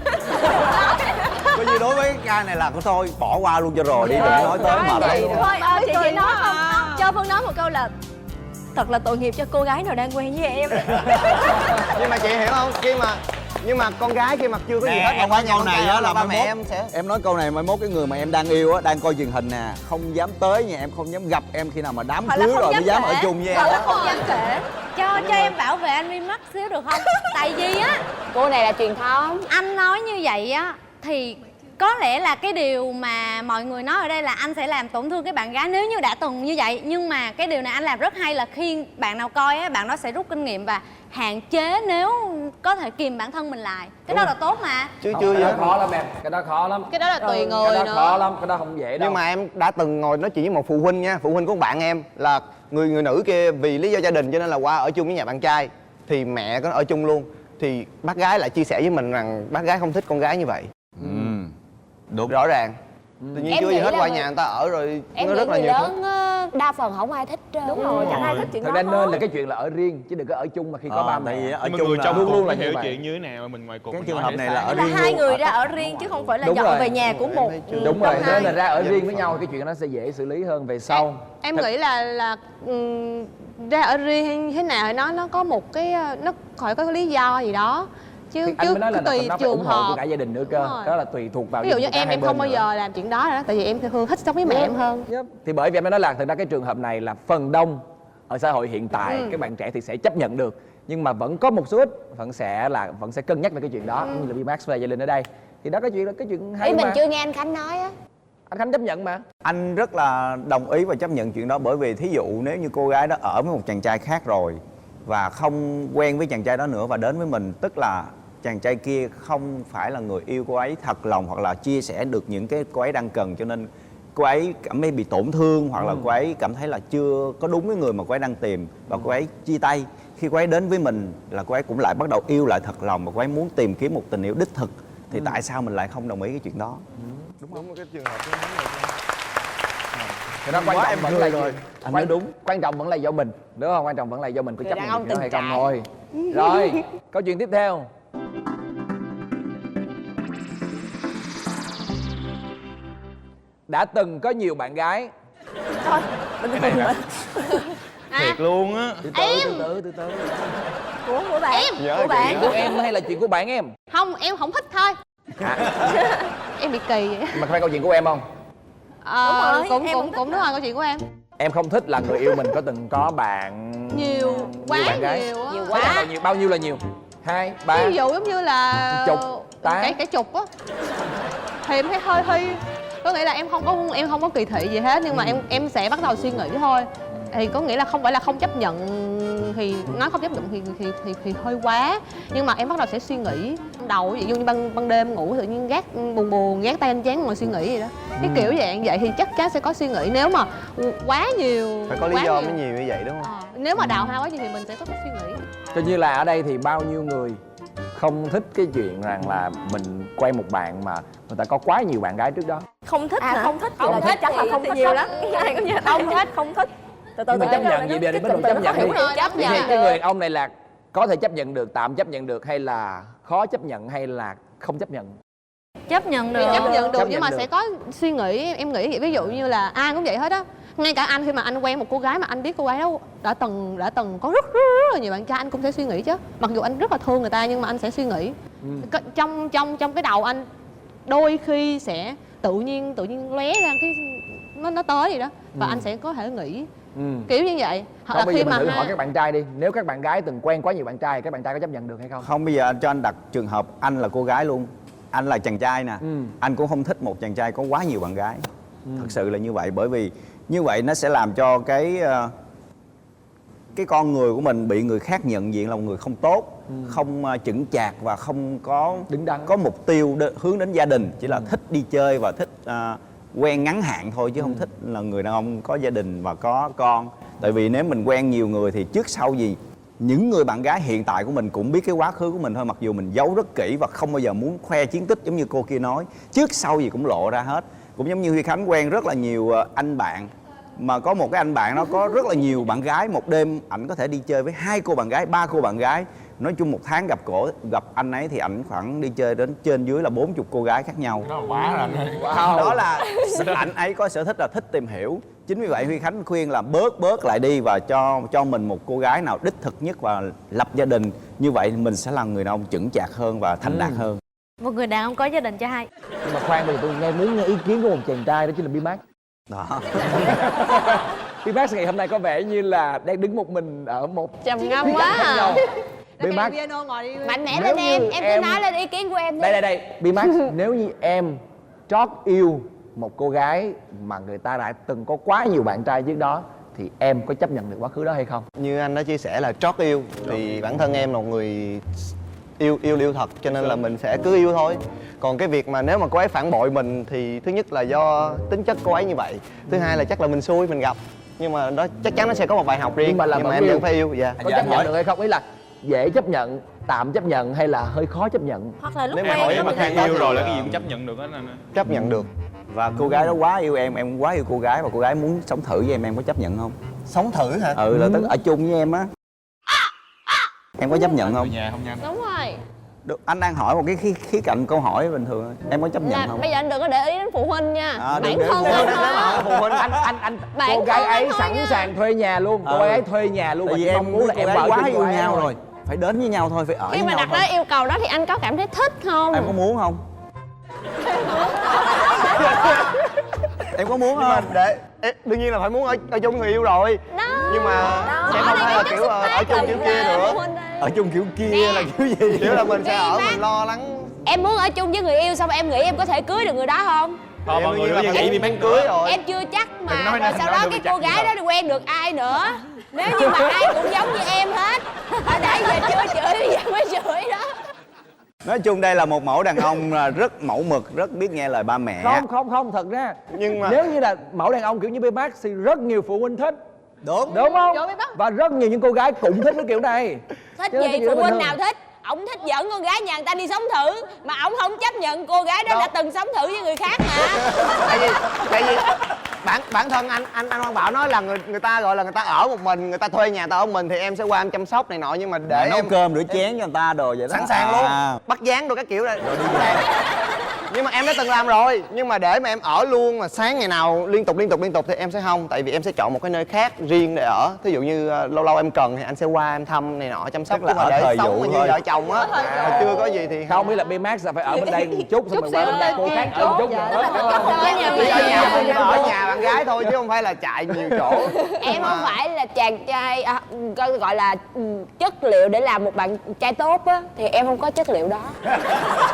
S2: Coi như đối với cái ca này là thôi bỏ qua luôn cho rồi đi, đừng nói tới mệt lắm.
S3: Thôi chị chỉ nói không? Cho Phương nói một câu là thật là tội nghiệp cho cô gái nào đang quen với em.
S5: Nhưng mà chị hiểu không? Nhưng mà con gái khi mà chưa có gì hết
S2: Em nói câu này á là
S5: ba
S2: mai
S5: mẹ
S2: mốt
S5: em sẽ
S2: em nói câu này mai mốt cái người mà em đang yêu á, đang coi truyền hình nè, không dám tới nhà em, không dám gặp em khi nào mà đám
S3: Hoặc là
S2: cưới
S3: không
S2: rồi
S3: dám
S2: mới dám
S3: kể.
S2: ở chung với em
S3: Hoặc là
S2: á.
S3: không dám kể.
S6: Cho em bảo vệ anh Rimax xíu được không? Tại vì á,
S4: Cô này là truyền thống.
S6: anh nói như vậy á thì có lẽ là cái điều mà mọi người nói ở đây là anh sẽ làm tổn thương cái bạn gái nếu như đã từng như vậy. Nhưng mà cái điều này anh làm rất hay là khi bạn nào coi á, bạn đó sẽ rút kinh nghiệm và hạn chế nếu có thể kìm bản thân mình lại. Cái đó là tốt mà.
S5: chứ
S1: Không,
S5: chưa
S1: cái
S5: gì
S1: đó
S5: hết.
S1: khó lắm em, cái đó khó lắm.
S8: Cái đó là tùy người
S1: Cái đó
S8: nữa.
S1: khó lắm, cái đó không dễ đâu.
S5: Nhưng mà em đã từng ngồi nói chuyện với một phụ huynh nha, phụ huynh của bạn em là người nữ kia vì lý do gia đình cho nên là qua ở chung với nhà bạn trai, thì mẹ có ở chung luôn, thì bác gái lại chia sẻ với mình rằng bác gái không thích con gái như vậy.
S2: Đúng.
S5: Rõ ràng. Tự nhiên
S4: Em
S5: chưa gì
S4: nghĩ
S5: hết
S4: là
S5: qua
S4: người-
S5: nhà người ta ở rồi
S4: Em
S5: nó
S4: nghĩ
S5: rất là
S4: người
S5: nhiều thứ.
S4: lớn á, đa phần không ai thích trơn.
S3: Đúng rồi, chẳng ai thích chuyện
S1: Thật
S3: đó
S1: ra
S3: hết.
S1: nên là cái chuyện là ở riêng chứ đừng có ở chung mà khi có ba
S2: Tại vì
S1: mẹ.
S2: ở
S7: Nhưng mà
S2: chung
S7: người
S2: là
S7: trong
S1: luôn
S7: luôn
S1: luôn
S7: là
S1: là như
S7: hiểu
S1: vậy.
S7: chuyện như thế nào mình ngoài cuộc
S2: cái
S7: mình
S2: trường
S7: nói
S2: hợp
S7: để
S2: này
S7: sai.
S2: là ở
S3: Là
S2: riêng
S3: hai
S2: luôn.
S3: người ra ở riêng chứ không phải là
S1: Đúng
S3: dọn
S1: rồi.
S3: về nhà của một.
S1: Đúng rồi,
S3: hai.
S1: nên là ra ở riêng với nhau cái chuyện nó sẽ dễ xử lý hơn về sau.
S8: Em nghĩ là ra ở riêng hay thế nào thì nó có một cái nó phải có cái lý do gì đó chứ
S1: Thì anh mới nói là
S8: tùy
S1: nó phải
S8: trường
S1: ủng hộ của
S8: hợp.
S1: cả gia đình nữa
S8: Đúng
S1: cơ.
S8: rồi.
S1: Đó là tùy thuộc vào
S8: Ví dụ
S1: gia
S8: như
S1: đình của cả
S8: em
S1: hai bên
S8: không bao
S1: nữa.
S8: giờ làm chuyện đó rồi đó, tại vì em thường thích sống với mẹ em hơn.
S1: Thì bởi vì em đã nói là thực ra cái trường hợp này là phần đông ở xã hội hiện tại các bạn trẻ thì sẽ chấp nhận được, nhưng mà vẫn có một số ít vẫn sẽ cân nhắc về cái chuyện đó, như là Bimax và Gia Linh ở đây. Thì đó cái chuyện hay
S4: Ý mình
S1: mà.
S4: chưa nghe anh Khánh nói á.
S1: Anh Khánh chấp nhận mà.
S2: Anh rất là đồng ý và chấp nhận chuyện đó, bởi vì thí dụ nếu như cô gái đó ở với một chàng trai khác rồi và không quen với chàng trai đó nữa và đến với mình, tức là chàng trai kia không phải là người yêu cô ấy thật lòng hoặc là chia sẻ được những cái cô ấy đang cần, cho nên cô ấy cảm thấy bị tổn thương hoặc là cô ấy cảm thấy là chưa có đúng với người mà cô ấy đang tìm và cô ấy chia tay. Khi cô ấy đến với mình là cô ấy cũng lại bắt đầu yêu lại thật lòng và cô ấy muốn tìm kiếm một tình yêu đích thực, thì tại sao mình lại không đồng ý cái chuyện đó?
S5: Đúng cái trường hợp
S1: Thì đó quan
S5: Quá
S1: trọng
S5: em
S1: vẫn
S5: cười
S1: là
S5: rồi.
S1: anh nói đúng, quan trọng vẫn là do mình, đúng không? Quan trọng vẫn là do mình có chấp
S4: đàn
S1: nhận
S4: ông
S1: được hay
S4: từng
S1: không
S4: trải.
S1: thôi. Rồi, câu chuyện tiếp theo. Đã từng có nhiều bạn gái.
S3: Thôi, bình thường mà.
S7: Thiệt luôn á.
S1: Từ từ.
S3: Của bạn.
S5: Nhớ
S3: Của bạn.
S1: Chuyện của em hay là chuyện của bạn em?
S8: Không, em không thích thôi. Em bị kỳ vậy.
S1: Mà phải câu chuyện của em không?
S8: Ờ,
S3: Đúng rồi,
S8: cũng
S3: em
S8: cũng
S3: không thích
S8: cũng đúng rồi, câu chuyện của em.
S1: Em không thích là người yêu mình có từng có bạn
S8: Nhiều quá
S1: bạn gái.
S8: nhiều á.
S4: Nhiều
S1: Thế là
S4: quá.
S1: bao nhiêu là nhiều? 2, 3.
S8: Ví dụ giống như là
S1: Chục, tám.
S8: cái chục á, thì em thấy hơi có nghĩa là em không có kỳ thị gì hết, nhưng mà em sẽ bắt đầu suy nghĩ thôi. Thì có nghĩa là không phải là không chấp nhận, thì nói không chấp nhận thì hơi quá, nhưng mà em bắt đầu sẽ suy nghĩ trong đầu, ví dụ như ban đêm ngủ tự nhiên gác buồn gác tay lên trán ngồi suy nghĩ gì đó, cái kiểu dạng vậy thì chắc chắn sẽ có suy nghĩ. Nếu mà quá nhiều
S5: phải có lý
S8: quá
S5: do mới nhiều như vậy đúng không?
S8: nếu mà đào hoa quá nhiều thì mình sẽ có cái suy nghĩ.
S1: Coi như là ở đây thì bao nhiêu người không thích cái chuyện rằng là mình quen một bạn mà người ta có quá nhiều bạn gái trước đó.
S3: Không thích hả? Không thích thì
S4: Không
S3: là
S4: thích
S3: chắc là
S4: thì
S3: không thích
S4: nhiều
S3: lắm. Ai cũng như không thích, không thích. Từ
S1: Nhưng mà chấp nhận gì bây giờ, bắt đầu chấp nhận đi.
S4: Chấp
S1: Thì
S4: nhận.
S1: cái người đàn ông này là có thể chấp nhận được, tạm chấp nhận được, hay là khó chấp nhận, hay là không chấp nhận?
S6: Chấp nhận được.
S8: Chấp nhận được
S1: Chấp
S8: nhưng mà
S1: nhận
S8: sẽ
S1: được.
S8: có suy nghĩ. Em nghĩ vậy, ví dụ như là ai cũng vậy hết á. Ngay cả anh, khi mà anh quen một cô gái mà anh biết cô gái đó đã từng có rất là nhiều bạn trai, anh cũng sẽ suy nghĩ chứ. Mặc dù anh rất là thương người ta nhưng mà anh sẽ suy nghĩ. Trong cái đầu anh
S9: đôi khi sẽ tự nhiên lóe ra cái nó tới vậy đó, và anh sẽ có thể nghĩ kiểu như vậy. Hoặc
S1: Không,
S9: là
S1: bây giờ
S9: khi
S1: mình
S9: mà
S1: thử hỏi các bạn trai đi. Nếu các bạn gái từng quen quá nhiều bạn trai, các bạn trai có chấp nhận được hay không?
S2: Không, bây giờ anh cho anh đặt trường hợp anh là cô gái luôn. Anh là chàng trai nè. Anh cũng không thích một chàng trai có quá nhiều bạn gái. Thật sự là như vậy. Bởi vì như vậy nó sẽ làm cho cái con người của mình bị người khác nhận diện là một người không tốt, không chững chạc và không có
S1: đứng đắn,
S2: có mục tiêu hướng đến gia đình. Chỉ là thích đi chơi và thích quen ngắn hạn thôi, chứ không thích là người đàn ông có gia đình và có con. Tại vì nếu mình quen nhiều người thì trước sau gì những người bạn gái hiện tại của mình cũng biết cái quá khứ của mình thôi, mặc dù mình giấu rất kỹ và không bao giờ muốn khoe chiến tích giống như cô kia nói. Trước sau gì cũng lộ ra hết. Cũng giống như Huy Khánh quen rất là nhiều anh bạn, mà có một cái anh bạn nó có rất là nhiều bạn gái. Một đêm ảnh có thể đi chơi với 2 cô bạn gái, 3 cô bạn gái. Nói chung một tháng gặp anh ấy thì ảnh khoảng đi chơi đến trên dưới là 40 cô gái khác nhau.
S7: Nó quá rồi.
S2: Wow. Đó là anh ấy có sở thích là thích tìm hiểu. Chính vì vậy Huy Khánh khuyên là bớt lại đi và cho mình một cô gái nào đích thực nhất và lập gia đình. Như vậy mình sẽ là người đàn ông chững chạc hơn và thành đạt hơn.
S6: Một người đàn ông có gia đình cho hai.
S1: Nhưng mà khoan, bây giờ tôi muốn nghe ý kiến của một chàng trai, đó chính là B-Max.
S2: Đó.
S1: B-Max ngày hôm nay có vẻ như là đang đứng một mình ở một
S3: trầm ngâm quá à.
S1: B-Max,
S4: Mạnh mẽ
S1: Nếu
S4: lên
S1: như
S4: em
S1: em-
S4: cứ nói lên ý kiến của em đi.
S1: đây B-Max, nếu như em trót yêu một cô gái mà người ta đã từng có quá nhiều bạn trai trước đó, thì em có chấp nhận được quá khứ đó hay không?
S5: Như anh đã chia sẻ là trót yêu, thì bản thân em là một người yêu thật, cho nên là mình sẽ cứ yêu thôi. Còn cái việc mà nếu mà cô ấy phản bội mình thì thứ nhất là do tính chất cô ấy như vậy, thứ hai là chắc là mình xui mình gặp, nhưng mà đó chắc chắn nó sẽ có một bài học riêng.
S1: Nhưng mà là
S5: em
S1: yêu.
S5: vẫn phải yêu. Dạ.
S1: Có chấp nhận được hay không? Ý là dễ chấp nhận, tạm chấp nhận hay là hơi khó chấp nhận?
S3: Hoặc là lúc
S5: Nếu mà
S3: quen
S5: hỏi
S3: đó
S7: Mà
S3: mình
S7: khang
S3: lại
S7: yêu rồi là cái gì cũng chấp nhận được hết anh.
S5: Chấp nhận được.
S2: Và cô gái đó quá yêu em cũng quá yêu cô gái, và cô gái muốn sống thử với em có chấp nhận không?
S5: Sống thử hả?
S2: Ừ, là tức ở chung với em á. Em có chấp nhận không?
S7: Nhà không nhanh.
S3: đúng rồi.
S2: Được, anh đang hỏi một cái khía cạnh câu hỏi bình thường thôi. Em có chấp nhận
S3: Là
S2: không?
S3: bây giờ anh đừng có để ý đến phụ huynh nha.
S2: Đừng
S3: Bản
S2: để
S3: thân
S2: phụ
S3: anh
S2: huynh.
S3: thôi.
S1: Phụ huynh anh
S3: Bạn
S1: cô gái
S3: thân
S1: ấy
S3: anh thôi
S1: sẵn
S3: nha.
S1: sàng thuê nhà luôn, cô
S2: Ừ.
S1: ấy thuê nhà luôn,
S2: Tại
S1: và
S2: vì
S1: chỉ
S2: em
S1: mong muốn là em
S2: cô
S1: ở
S2: gái quá
S1: chung
S2: yêu
S1: cô ấy
S2: nhau
S1: thôi.
S2: rồi, phải đến với nhau thôi, phải ở
S3: Khi
S2: với
S3: mà
S2: nhau
S3: đặt
S2: thôi.
S3: ra yêu cầu đó thì anh có cảm thấy thích không?
S2: Em có muốn không? Em có muốn
S5: Nhưng mà
S2: không?
S5: đương nhiên là phải muốn ở chung người yêu rồi.
S3: Đó.
S5: Nhưng mà sẽ không phải là kiểu ở chung kiểu kia nữa.
S2: Ở chung kiểu kia là kiểu gì?
S5: Kiểu là mình sẽ ở
S4: Đi
S5: mình lo lắng.
S4: Em muốn ở chung với người yêu xong em nghĩ em có thể cưới được người đó không?
S7: Thôi mọi người
S5: đương nhiên
S7: cứ
S5: là
S7: vậy
S5: phải
S7: đi
S5: cưới rồi.
S4: Em chưa chắc mà.
S7: Đừng nói
S4: Rồi
S7: nữa,
S4: sau
S7: nói
S4: đó
S7: được
S4: cái
S7: chắc
S4: cô gái
S7: gì
S4: đó đi quen được ai nữa. Nếu như mà ai cũng giống như em hết, ở đây giờ chưa chửi bây giờ mới chửi đó.
S2: Nói chung đây là một mẫu đàn ông là rất mẫu mực, rất biết nghe lời ba mẹ.
S1: Không, thật ra
S5: Nhưng mà
S1: nếu như là mẫu đàn ông kiểu như B-Max thì rất nhiều phụ huynh thích,
S2: Đúng.
S1: đúng không? Và rất nhiều những cô gái cũng thích cái kiểu này.
S4: Thích
S1: Cho nên cái
S4: gì
S1: chuyện đó
S4: phụ
S1: bình
S4: huynh
S1: thường.
S4: nào thích? Ổng thích dẫn con gái nhà người ta đi sống thử, mà ổng không chấp nhận cô gái đó đã từng sống thử với người khác mà.
S5: tại vì bản thân anh Hoàng Bảo nói là người ta gọi là người ta ở một mình, người ta thuê nhà ta ở một mình thì em sẽ qua em chăm sóc này nọ, nhưng mà để
S2: Nấu
S5: em
S2: cơm rửa chén cho người ta đồ vậy đó.
S5: sẵn sàng luôn,
S2: À.
S5: bắt dán đồ các kiểu này. Nhưng mà em đã từng làm rồi, nhưng mà để mà em ở luôn mà sáng ngày nào liên tục thì em sẽ không, tại vì em sẽ chọn một cái nơi khác riêng để ở. Thí dụ như lâu lâu em cần thì anh sẽ qua em thăm này nọ, chăm sóc.
S2: Tức là
S5: Chứ mà
S2: ở
S5: để
S2: thời
S5: sống
S2: vụ
S5: mà như
S2: thôi.
S5: vợ chồng á mà chưa có gì thì
S1: Không biết là B-Max là phải ở bên đây một chút, xong rồi qua bên đây cô khác ở một chút nữa.
S5: Chỉ ở nhà bạn gái thôi chứ không phải là chạy nhiều chỗ.
S4: Em không phải là chàng trai gọi là chất liệu để làm một bạn trai tốt á, thì em không có chất liệu đó.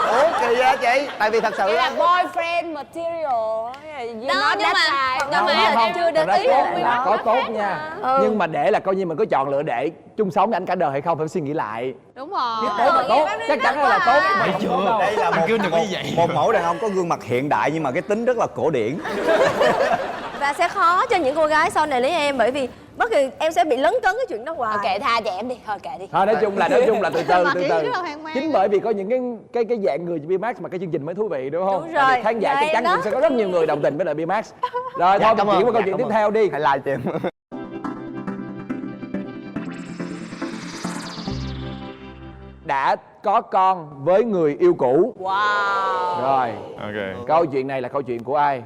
S5: Ủa kỳ vậy chị? Tại vì thật sự
S4: Đây là
S5: á,
S4: boyfriend material.
S3: Đó, nhưng mà
S1: Không,
S3: em chưa được
S1: thật ra
S3: ý
S1: tốt,
S3: là
S1: có tốt nha. Nhưng mà để là coi như mình có chọn lựa để chung sống với anh cả đời hay không, phải suy nghĩ lại.
S9: Đúng rồi.
S1: Tốt là tốt, chắc chắn là tốt. Mà không tốt đâu.
S2: Đây là
S7: Anh
S2: một,
S7: kêu đừng có như vậy.
S2: một mẫu đàn ông có gương mặt hiện đại nhưng mà cái tính rất là cổ điển.
S3: và sẽ khó cho những cô gái sau này lấy em, bởi vì bất kỳ em sẽ bị lấn cấn cái chuyện đó hoài.
S4: Kệ tha cho em đi, thôi kệ đi.
S1: Thôi nói chung là từ từ
S9: Mà
S1: từ
S9: kiểu
S1: từ.
S9: rất là hoang mang.
S1: Chính bởi vì có những cái dạng người như B-Max mà cái chương trình mới thú vị, đúng không?
S3: Đúng
S1: Tại vì
S3: rồi.
S1: khán giả chắc
S3: Đây
S1: chắn
S3: đó.
S1: cũng sẽ có rất nhiều người đồng tình với lại B-Max. Rồi thôi mình chuyển qua câu chuyện tiếp theo đi.
S5: hãy like cho em.
S1: Đã có con với người yêu cũ.
S4: Wow.
S1: Rồi,
S7: Ok.
S1: câu chuyện này là câu chuyện của ai?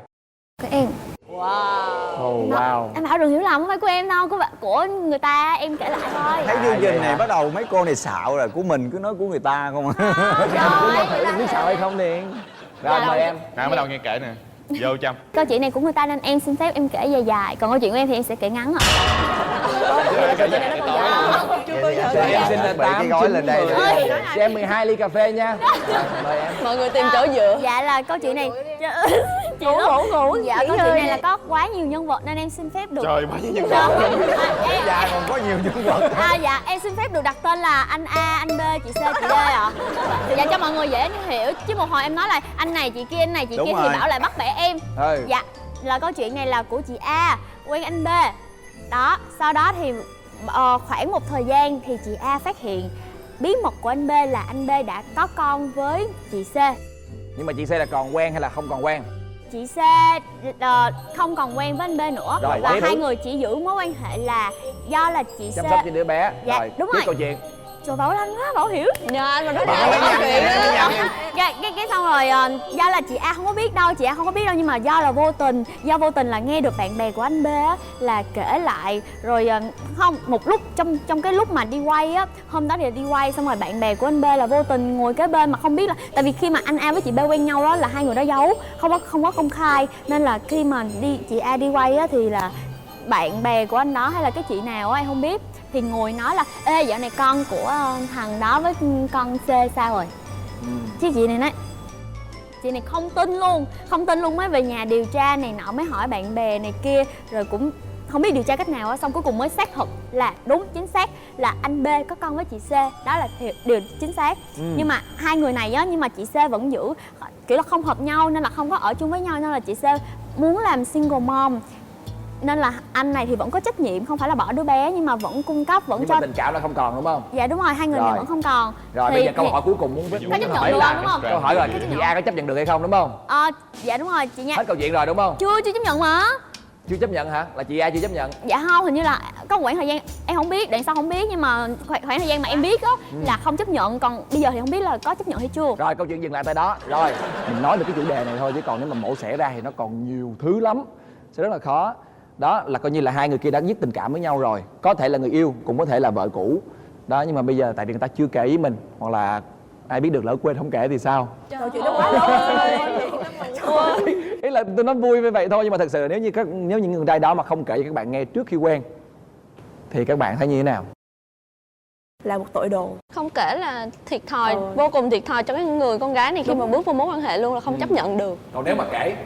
S6: Của em.
S4: Wow.
S1: Oh wow.
S6: Anh Bảo đừng hiểu lầm, không phải của em đâu, của người ta, em kể lại thôi.
S2: Thấy chương trình này bắt đầu mấy cô này xạo rồi, của mình cứ nói của người ta không à.
S1: Biết xạo hay không Điền? Rồi mời em.
S7: Nào bắt đầu nghe kể nè. Vô Trâm.
S10: Câu chuyện này của người ta nên em xin phép em kể dài dài, còn câu chuyện của em thì em sẽ kể ngắn ạ.
S1: Em xin là 8,
S5: cái gói
S1: 9,
S5: lên đây
S1: 10. Cho em 12 ly cà phê nha. Mời em.
S3: Mọi người tìm chỗ dựa.
S10: Dạ là câu chuyện này chị
S3: ngủ.
S10: Dạ câu chuyện này là có quá nhiều nhân vật nên em xin phép được.
S7: Trời, bao nhiêu nhân vật.
S5: Dạ còn có nhiều nhân vật.
S10: Dạ em xin phép được đặt tên là anh A, anh B, chị C, chị D ạ. Dạ cho mọi người dễ hiểu, chứ một hồi em nói là anh này chị kia, anh này chị
S2: Đúng
S10: kia
S2: rồi.
S10: thì bảo lại bắt bẻ em.
S1: Ừ.
S10: Dạ là câu chuyện này là của chị A quen anh B. Đó, sau đó thì khoảng một thời gian thì chị A phát hiện bí mật của anh B là anh B đã có con với chị C.
S1: Nhưng mà chị C là còn quen hay là không còn quen?
S10: Chị C không còn quen với anh B nữa.
S1: Rồi,
S10: và
S1: tiếp.
S10: hai người chỉ giữ mối quan hệ là do là chị C
S1: Chăm sóc cho đứa bé.
S10: Dạ,
S1: Rồi,
S10: đúng
S1: tiếp
S10: rồi.
S1: câu chuyện.
S10: Trời Bảo Anh quá, Bảo hiểu.
S3: Nhờ anh mà nói
S10: Cái xong rồi do là chị A không có biết đâu, nhưng mà do vô tình là nghe được bạn bè của anh B á là kể lại rồi không một lúc trong cái lúc mà đi quay á, hôm đó thì đi quay xong rồi bạn bè của anh B là vô tình ngồi kế bên mà không biết là tại vì khi mà anh A với chị B quen nhau đó là hai người đó giấu, không có công khai nên là khi mà chị A đi quay á thì là bạn bè của anh đó hay là cái chị nào á em không biết thì ngồi nói là ê dạo này con của thằng đó với con C sao rồi. Chứ chị này không tin luôn mới về nhà điều tra này nọ, mới hỏi bạn bè này kia rồi cũng không biết điều tra cách nào á, xong cuối cùng mới xác thực là đúng chính xác là anh B có con với chị C, đó là điều chính xác. Nhưng mà hai người này á, nhưng mà chị C vẫn giữ kiểu là không hợp nhau nên là không có ở chung với nhau, nên là chị C muốn làm single mom nên là anh này thì vẫn có trách nhiệm, không phải là bỏ đứa bé nhưng mà vẫn cung cấp, vẫn
S1: Nhưng
S10: cho
S1: mà tình cảm là không còn đúng không?
S10: Dạ đúng rồi, hai người này
S1: Rồi.
S10: vẫn không còn.
S1: Rồi
S10: Thì-
S1: bây giờ câu
S10: thì-
S1: hỏi cuối cùng muốn
S10: Có chấp nhận
S1: hỏi
S10: được
S1: là
S10: không, đúng không?
S1: câu hỏi rồi chị A có chấp nhận được hay không đúng không?
S10: Dạ đúng rồi chị nha.
S1: Hết câu chuyện rồi đúng không?
S10: Chưa chấp nhận mà.
S1: Chưa chấp nhận hả? Là chị A chưa chấp nhận?
S10: Dạ không, hình như là có một khoảng thời gian em không biết, đoạn sau không biết nhưng mà khoảng thời gian mà em biết á là không chấp nhận, còn bây giờ thì không biết là có chấp nhận hay chưa.
S1: Rồi câu chuyện dừng lại tại đó. Rồi mình nói được cái chủ đề này thôi chứ còn nếu mà mổ xẻ ra thì nó còn nhiều thứ lắm, sẽ rất là khó. Đó là coi như là hai người kia đã dứt tình cảm với nhau rồi, có thể là người yêu cũng có thể là vợ cũ đó, nhưng mà bây giờ tại vì người ta chưa kể với mình hoặc là ai biết được lỡ quên không kể thì sao.
S3: Câu chuyện đó quá lớn.
S1: Ý là tôi nói vui với vậy thôi, nhưng mà thật sự nếu như những người trai đó mà không kể cho các bạn nghe trước khi quen thì các bạn thấy như thế nào?
S3: Là một tội đồ.
S9: Không kể là thiệt thòi, vô cùng thiệt thòi cho cái người con gái này khi mà bước vào mối quan hệ luôn là không chấp nhận được.
S1: Còn nếu mà kể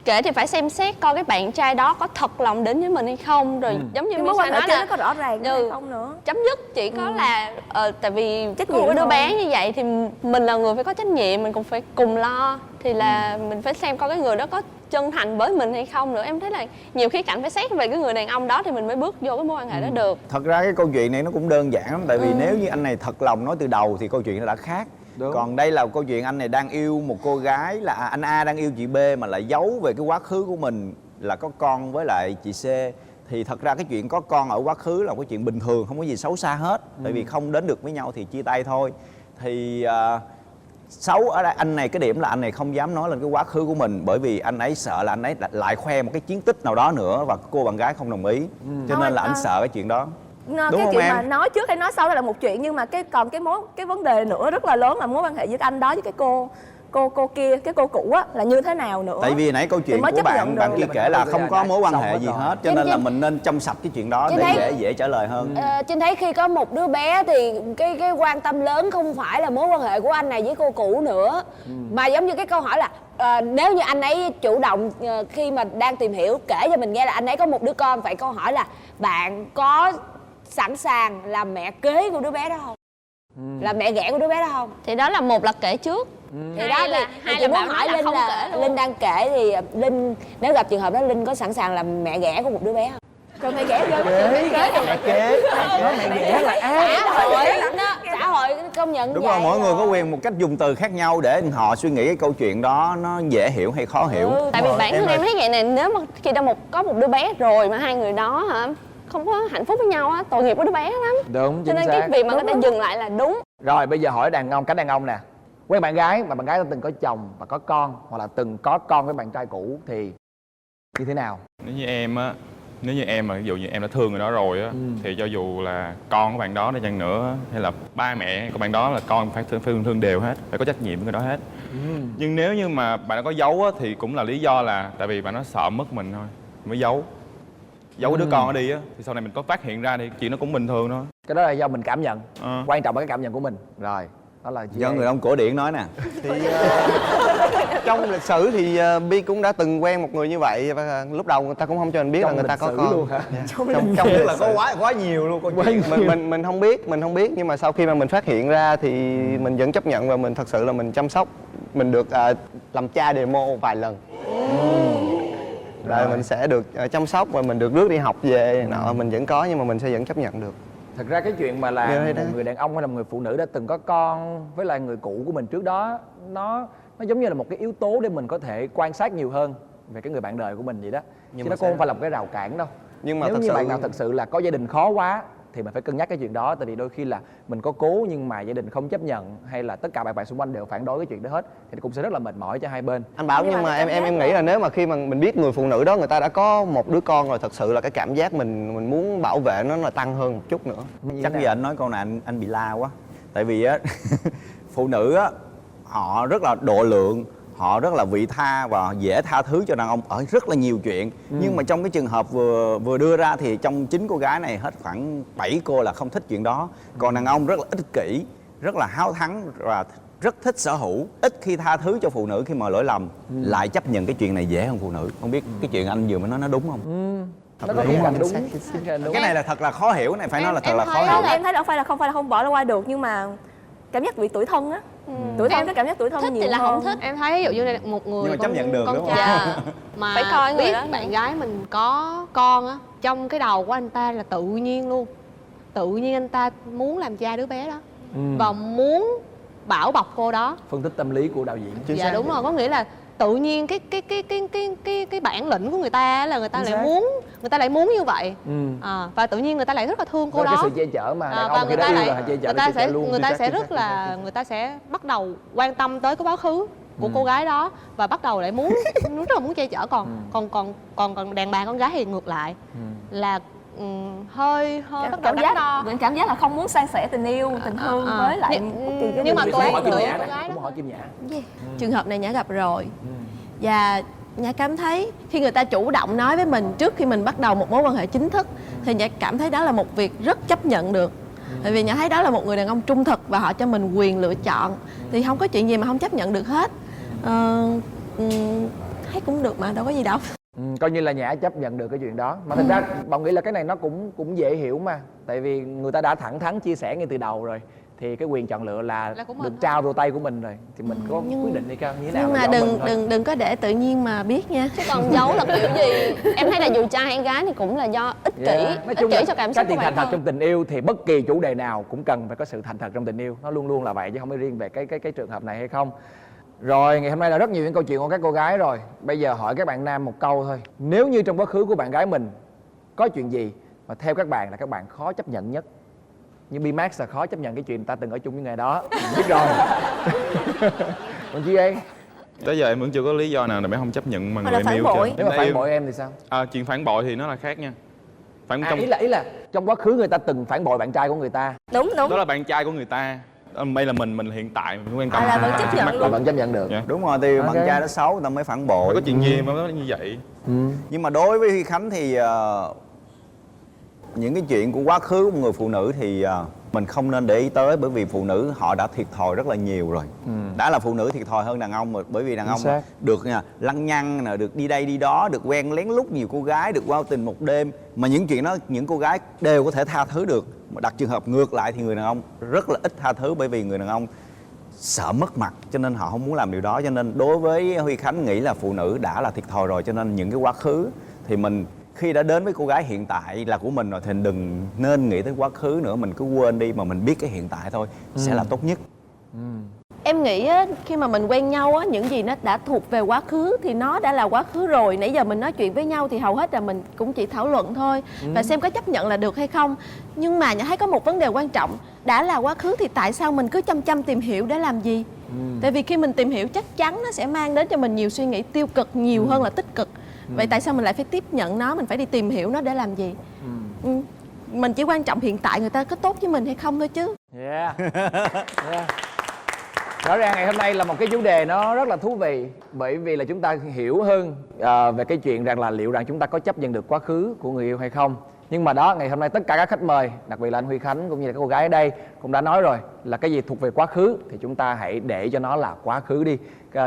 S9: Kể thì phải xem xét coi cái bạn trai đó có thật lòng đến với mình hay không, rồi giống như
S3: Cái
S9: Miss
S3: mối quan hệ
S9: nói
S3: trên
S9: là
S3: nó có rõ ràng hay không nữa.
S9: chấm dứt chỉ có là tại vì
S3: Trách
S9: có
S3: nhiệm
S9: một đứa
S3: thôi.
S9: bé như vậy thì mình là người phải có trách nhiệm, mình cũng phải cùng lo, thì là mình phải xem coi cái người đó có chân thành với mình hay không nữa. Em thấy là nhiều khía cạnh phải xét về cái người đàn ông đó thì mình mới bước vô cái mối quan hệ đó được.
S2: Thật ra cái câu chuyện này nó cũng đơn giản lắm. Tại vì nếu như anh này thật lòng nói từ đầu thì câu chuyện nó đã khác.
S1: Đúng.
S2: Còn đây là câu chuyện anh này đang yêu một cô gái là anh A đang yêu chị B mà lại giấu về cái quá khứ của mình là có con với lại chị C. Thì thật ra cái chuyện có con ở quá khứ là một cái chuyện bình thường, không có gì xấu xa hết. Tại vì không đến được với nhau thì chia tay thôi. Thì xấu ở đây anh này, cái điểm là anh này không dám nói lên cái quá khứ của mình, bởi vì anh ấy sợ là anh ấy lại khoe một cái chiến tích nào đó nữa và cô bạn gái không đồng ý. Cho nên là anh sợ cái chuyện đó. Đúng
S3: Cái
S2: không
S3: chuyện
S2: em?
S3: mà nói trước hay nói sau đó là một chuyện, nhưng mà cái vấn đề nữa rất là lớn là mối quan hệ giữa anh đó với cái cô kia, cái cô cũ á là như thế nào nữa.
S2: Tại vì nãy câu chuyện
S3: Thì mới
S2: của
S3: chấp
S2: bạn
S3: nhận
S2: bạn
S3: được.
S2: kia kể là không có mối quan hệ gì
S1: rồi.
S2: hết, cho nên là mình nên trong sạch cái chuyện đó
S4: Chứ
S2: để
S4: thấy-
S2: dễ trả lời hơn.
S4: Trinh thấy khi có một đứa bé thì cái quan tâm lớn không phải là mối quan hệ của anh này với cô cũ nữa, mà giống như cái câu hỏi là nếu như anh ấy chủ động khi mà đang tìm hiểu kể cho mình nghe là anh ấy có một đứa con, vậy câu hỏi là bạn có sẵn sàng làm mẹ kế của đứa bé đó không? Là mẹ ghẻ của đứa bé đó không?
S9: Thì đó là một là kể trước,
S4: Thì đó thì
S9: hai
S4: chị
S9: là
S4: muốn
S9: bảo
S4: hỏi
S9: nói là
S4: Linh
S9: không
S4: là
S9: kể luôn.
S4: Linh đang kể thì Linh nếu gặp trường hợp đó Linh có sẵn sàng làm mẹ ghẻ của một đứa bé không?
S3: Rồi mẹ ghẻ ghê.
S1: mẹ kế mẹ ghẻ là
S4: Xã hội công nhận
S2: Đúng
S4: vậy
S2: rồi, mỗi người có quyền một cách dùng từ khác nhau để họ suy nghĩ cái câu chuyện đó nó dễ hiểu hay khó hiểu.
S9: Tại vì bản thân em thấy vậy này, nếu mà khi đã có một đứa bé rồi mà hai người đó không có hạnh phúc với nhau á, tội nghiệp của đứa bé lắm.
S1: đúng,
S9: Cho
S1: chính
S9: nên
S1: xác.
S9: cái việc mà người ta dừng lại là đúng.
S1: Rồi bây giờ hỏi đàn ông, cánh đàn ông nè, quen bạn gái mà bạn gái đã từng có chồng và có con, hoặc là từng có con với bạn trai cũ thì như thế nào?
S7: Nếu như em á Nếu như em mà ví dụ như em đã thương người đó rồi á, thì cho dù là con của bạn đó đi chăng nữa hay là ba mẹ của bạn đó, là con phải thương đều hết, phải có trách nhiệm với người đó hết. Nhưng nếu như mà bạn đã có giấu á, thì cũng là lý do là tại vì bạn nó sợ mất mình thôi mới giấu đứa con ở đi á, thì sau này mình có phát hiện ra thì chuyện nó cũng bình thường thôi.
S1: Cái đó là do mình cảm nhận. Quan trọng là cái cảm nhận của mình. Rồi, đó là
S2: Do người ông cổ điển nói nè.
S5: Thì trong lịch sử thì Bi cũng đã từng quen một người như vậy, và lúc đầu người ta cũng không cho mình biết là người ta có con
S1: luôn hả?
S5: Trong
S2: Tức là có quá nhiều luôn câu chuyện.
S5: mình không biết nhưng mà sau khi mà mình phát hiện ra thì mình vẫn chấp nhận, và mình thật sự là mình chăm sóc. Mình được làm cha demo vài lần. Rồi mình sẽ được chăm sóc và mình được rước đi học về nọ, mình vẫn có, nhưng mà mình sẽ vẫn chấp nhận được.
S1: Thật ra cái chuyện mà là một người đàn ông hay là một người phụ nữ đã từng có con với lại người cũ của mình trước đó, nó giống như là một cái yếu tố để mình có thể quan sát nhiều hơn về cái người bạn đời của mình vậy đó. Chứ nó cũng không phải là một cái rào cản đâu.
S5: Nhưng mà
S1: nếu như bạn nào thật sự là có gia đình khó quá thì mình phải cân nhắc cái chuyện đó. Tại vì đôi khi là mình có cố nhưng mà gia đình không chấp nhận, hay là tất cả bạn bè xung quanh đều phản đối cái chuyện đó hết, thì cũng sẽ rất là mệt mỏi cho hai bên.
S5: Anh Bảo, nhưng mà em nghĩ là nếu mà khi mà mình biết người phụ nữ đó người ta đã có một đứa con rồi, thật sự là cái cảm giác mình muốn bảo vệ nó là tăng hơn một chút nữa.
S2: Chắc bây giờ anh nói câu này anh bị la quá. Tại vì á phụ nữ á họ rất là độ lượng, họ rất là vị tha và dễ tha thứ cho đàn ông ở rất là nhiều chuyện. Nhưng mà trong cái trường hợp vừa đưa ra thì trong 9 cô gái này hết khoảng 7 cô là không thích chuyện đó. Còn đàn ông rất là ích kỷ, rất là háo thắng và rất thích sở hữu, ít khi tha thứ cho phụ nữ khi mà lỗi lầm, lại chấp nhận cái chuyện này dễ hơn phụ nữ. Không biết cái chuyện anh vừa mới nói nó đúng không?
S1: Nó có đúng.
S2: Cái này là thật là khó hiểu, này phải nói là thật là khó hiểu.
S3: Em thấy không phải là không bỏ qua được, nhưng mà cảm giác bị tủi thân á. Tủi thân, cái cảm giác tủi thân
S9: Thích
S3: nhiều
S9: thì là
S3: hơn.
S9: không thích. Em thấy ví dụ như là một người
S2: Nhưng mà chấp nhận được,
S9: con
S2: đúng không?
S9: trai mà
S6: Phải coi người
S9: biết
S6: đó.
S9: bạn gái mình có con á, trong cái đầu của anh ta là tự nhiên luôn, tự nhiên anh ta muốn làm cha đứa bé đó và muốn bảo bọc cô đó.
S1: Phân tích tâm lý của đạo diễn.
S9: Dạ đúng rồi, có nghĩa là tự nhiên cái bản lĩnh của người ta là người ta lại muốn như vậy. Và tự nhiên người ta lại rất là thương cô
S1: Rồi
S9: đó.
S1: cái sự che chở mà đàn
S9: và
S1: ông khi đã yêu là che chở,
S9: người ta sẽ rất là, người ta sẽ bắt đầu quan tâm tới cái quá khứ của cô gái đó và bắt đầu lại muốn rất là muốn che chở. Còn đàn bà con gái thì ngược lại, là hơi bắt đầu đắn đo.
S3: Cảm giác là không muốn san sẻ tình yêu, tình thương với lại
S9: nhưng mà cô ấy
S1: cũng hỏi Kim Nhã.
S3: Trường hợp này Nhã gặp rồi, và Nhã cảm thấy khi người ta chủ động nói với mình trước khi mình bắt đầu một mối quan hệ chính thức thì Nhã cảm thấy đó là một việc rất chấp nhận được. Tại vì Nhã thấy đó là một người đàn ông trung thực và họ cho mình quyền lựa chọn, thì không có chuyện gì mà không chấp nhận được hết. Thấy cũng được mà, đâu có gì đâu.
S1: Coi như là Nhã chấp nhận được cái chuyện đó. Mà thật ra bọn nghĩ là cái này nó cũng dễ hiểu mà. Tại vì người ta đã thẳng thắn chia sẻ ngay từ đầu rồi, thì cái quyền chọn lựa là được trao vào tay của mình rồi, thì mình có quyết định đi cao như thế nào.
S3: Nhưng mà đừng có để tự nhiên mà biết nha.
S9: Chứ còn giấu là kiểu gì em thấy là dù trai hay gái thì cũng là do ích kỷ,
S1: Nói chung
S9: ích kỷ
S1: là
S9: cho cảm xúc
S1: cái
S9: của
S1: chuyện
S9: bản
S1: thành thật
S9: thân.
S1: trong tình yêu thì bất kỳ chủ đề nào cũng cần phải có sự thành thật trong tình yêu. Nó luôn luôn là vậy chứ không phải riêng về cái trường hợp này hay không. Rồi, ngày hôm nay là rất nhiều những câu chuyện của các cô gái rồi. Bây giờ hỏi các bạn nam một câu thôi. Nếu như trong quá khứ của bạn gái mình có chuyện gì mà theo các bạn là các bạn khó chấp nhận nhất, như B-Max là khó chấp nhận cái chuyện người ta từng ở chung với người đó, mình biết rồi. Còn chị ấy
S7: Tới giờ em vẫn chưa có lý do nào để em không chấp nhận mà
S3: Hoặc
S7: người
S3: là
S7: em
S3: phản
S7: yêu
S3: bội.
S7: chưa.
S1: nếu mà phản bội em thì sao?
S7: Chuyện phản bội thì nó là khác nha.
S1: Ý là trong quá khứ người ta từng phản bội bạn trai của người ta.
S3: Đúng.
S7: Đó là bạn trai của người ta. Đây là mình hiện tại mình quan tâm.
S3: Là vẫn chấp nhận
S1: Là
S3: luôn.
S1: vẫn chấp nhận được.
S7: Dạ.
S2: Đúng rồi, thì
S1: Ok.
S2: bạn trai đó xấu người ta mới phản
S7: Không
S2: bội.
S7: có chuyện gì mà nó như vậy.
S2: Nhưng mà đối với Huy Khánh thì những cái chuyện của quá khứ của người phụ nữ thì mình không nên để ý tới, bởi vì phụ nữ họ đã thiệt thòi rất là nhiều rồi. Đã là phụ nữ thiệt thòi hơn đàn ông rồi, bởi vì đàn ông
S1: xác.
S2: được lăng nhăng, được đi đây đi đó, được quen lén lút nhiều cô gái, được qua tình một đêm, mà những chuyện đó những cô gái đều có thể tha thứ được. Mà đặt trường hợp ngược lại thì người đàn ông rất là ít tha thứ, bởi vì người đàn ông sợ mất mặt cho nên họ không muốn làm điều đó. Cho nên đối với Huy Khánh nghĩ là phụ nữ đã là thiệt thòi rồi, cho nên những cái quá khứ thì mình khi đã đến với cô gái hiện tại là của mình rồi thì đừng nên nghĩ tới quá khứ nữa, mình cứ quên đi mà mình biết cái hiện tại thôi sẽ là tốt nhất.
S3: Em nghĩ á, khi mà mình quen nhau á, những gì nó đã thuộc về quá khứ thì nó đã là quá khứ rồi. Nãy giờ mình nói chuyện với nhau thì hầu hết là mình cũng chỉ thảo luận thôi và xem có chấp nhận là được hay không. Nhưng mà Nhã thấy có một vấn đề quan trọng, đã là quá khứ thì tại sao mình cứ chăm tìm hiểu để làm gì? Tại vì khi mình tìm hiểu chắc chắn nó sẽ mang đến cho mình nhiều suy nghĩ tiêu cực nhiều hơn là tích cực. Vậy tại sao mình lại phải tiếp nhận nó, mình phải đi tìm hiểu nó để làm gì? Mình chỉ quan trọng hiện tại người ta có tốt với mình hay không thôi chứ.
S1: Yeah. Rõ ràng ngày hôm nay là một cái chủ đề nó rất là thú vị, bởi vì là chúng ta hiểu hơn về cái chuyện rằng là liệu rằng chúng ta có chấp nhận được quá khứ của người yêu hay không. Nhưng mà đó, ngày hôm nay tất cả các khách mời, đặc biệt là anh Huy Khánh cũng như là các cô gái ở đây cũng đã nói rồi, là cái gì thuộc về quá khứ thì chúng ta hãy để cho nó là quá khứ đi.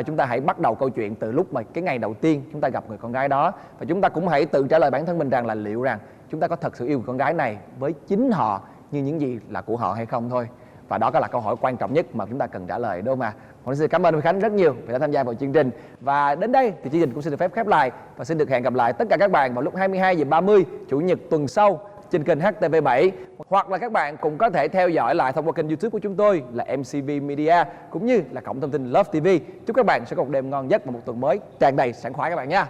S1: Chúng ta hãy bắt đầu câu chuyện từ lúc mà cái ngày đầu tiên chúng ta gặp người con gái đó, và chúng ta cũng hãy tự trả lời bản thân mình rằng là liệu rằng chúng ta có thật sự yêu người con gái này với chính họ như những gì là của họ hay không thôi. Và đó là câu hỏi quan trọng nhất mà chúng ta cần trả lời, đúng không ạ? Xin cảm ơn Huy Khánh rất nhiều vì đã tham gia vào chương trình. Và đến đây thì chương trình cũng xin được phép khép lại, và xin được hẹn gặp lại tất cả các bạn vào lúc 22h30 Chủ nhật tuần sau trên kênh HTV7, hoặc là các bạn cũng có thể theo dõi lại thông qua kênh YouTube của chúng tôi là MCV Media, cũng như là cổng thông tin Love TV. Chúc các bạn sẽ có một đêm ngon giấc và một tuần mới tràn đầy sảng khoái các bạn nha.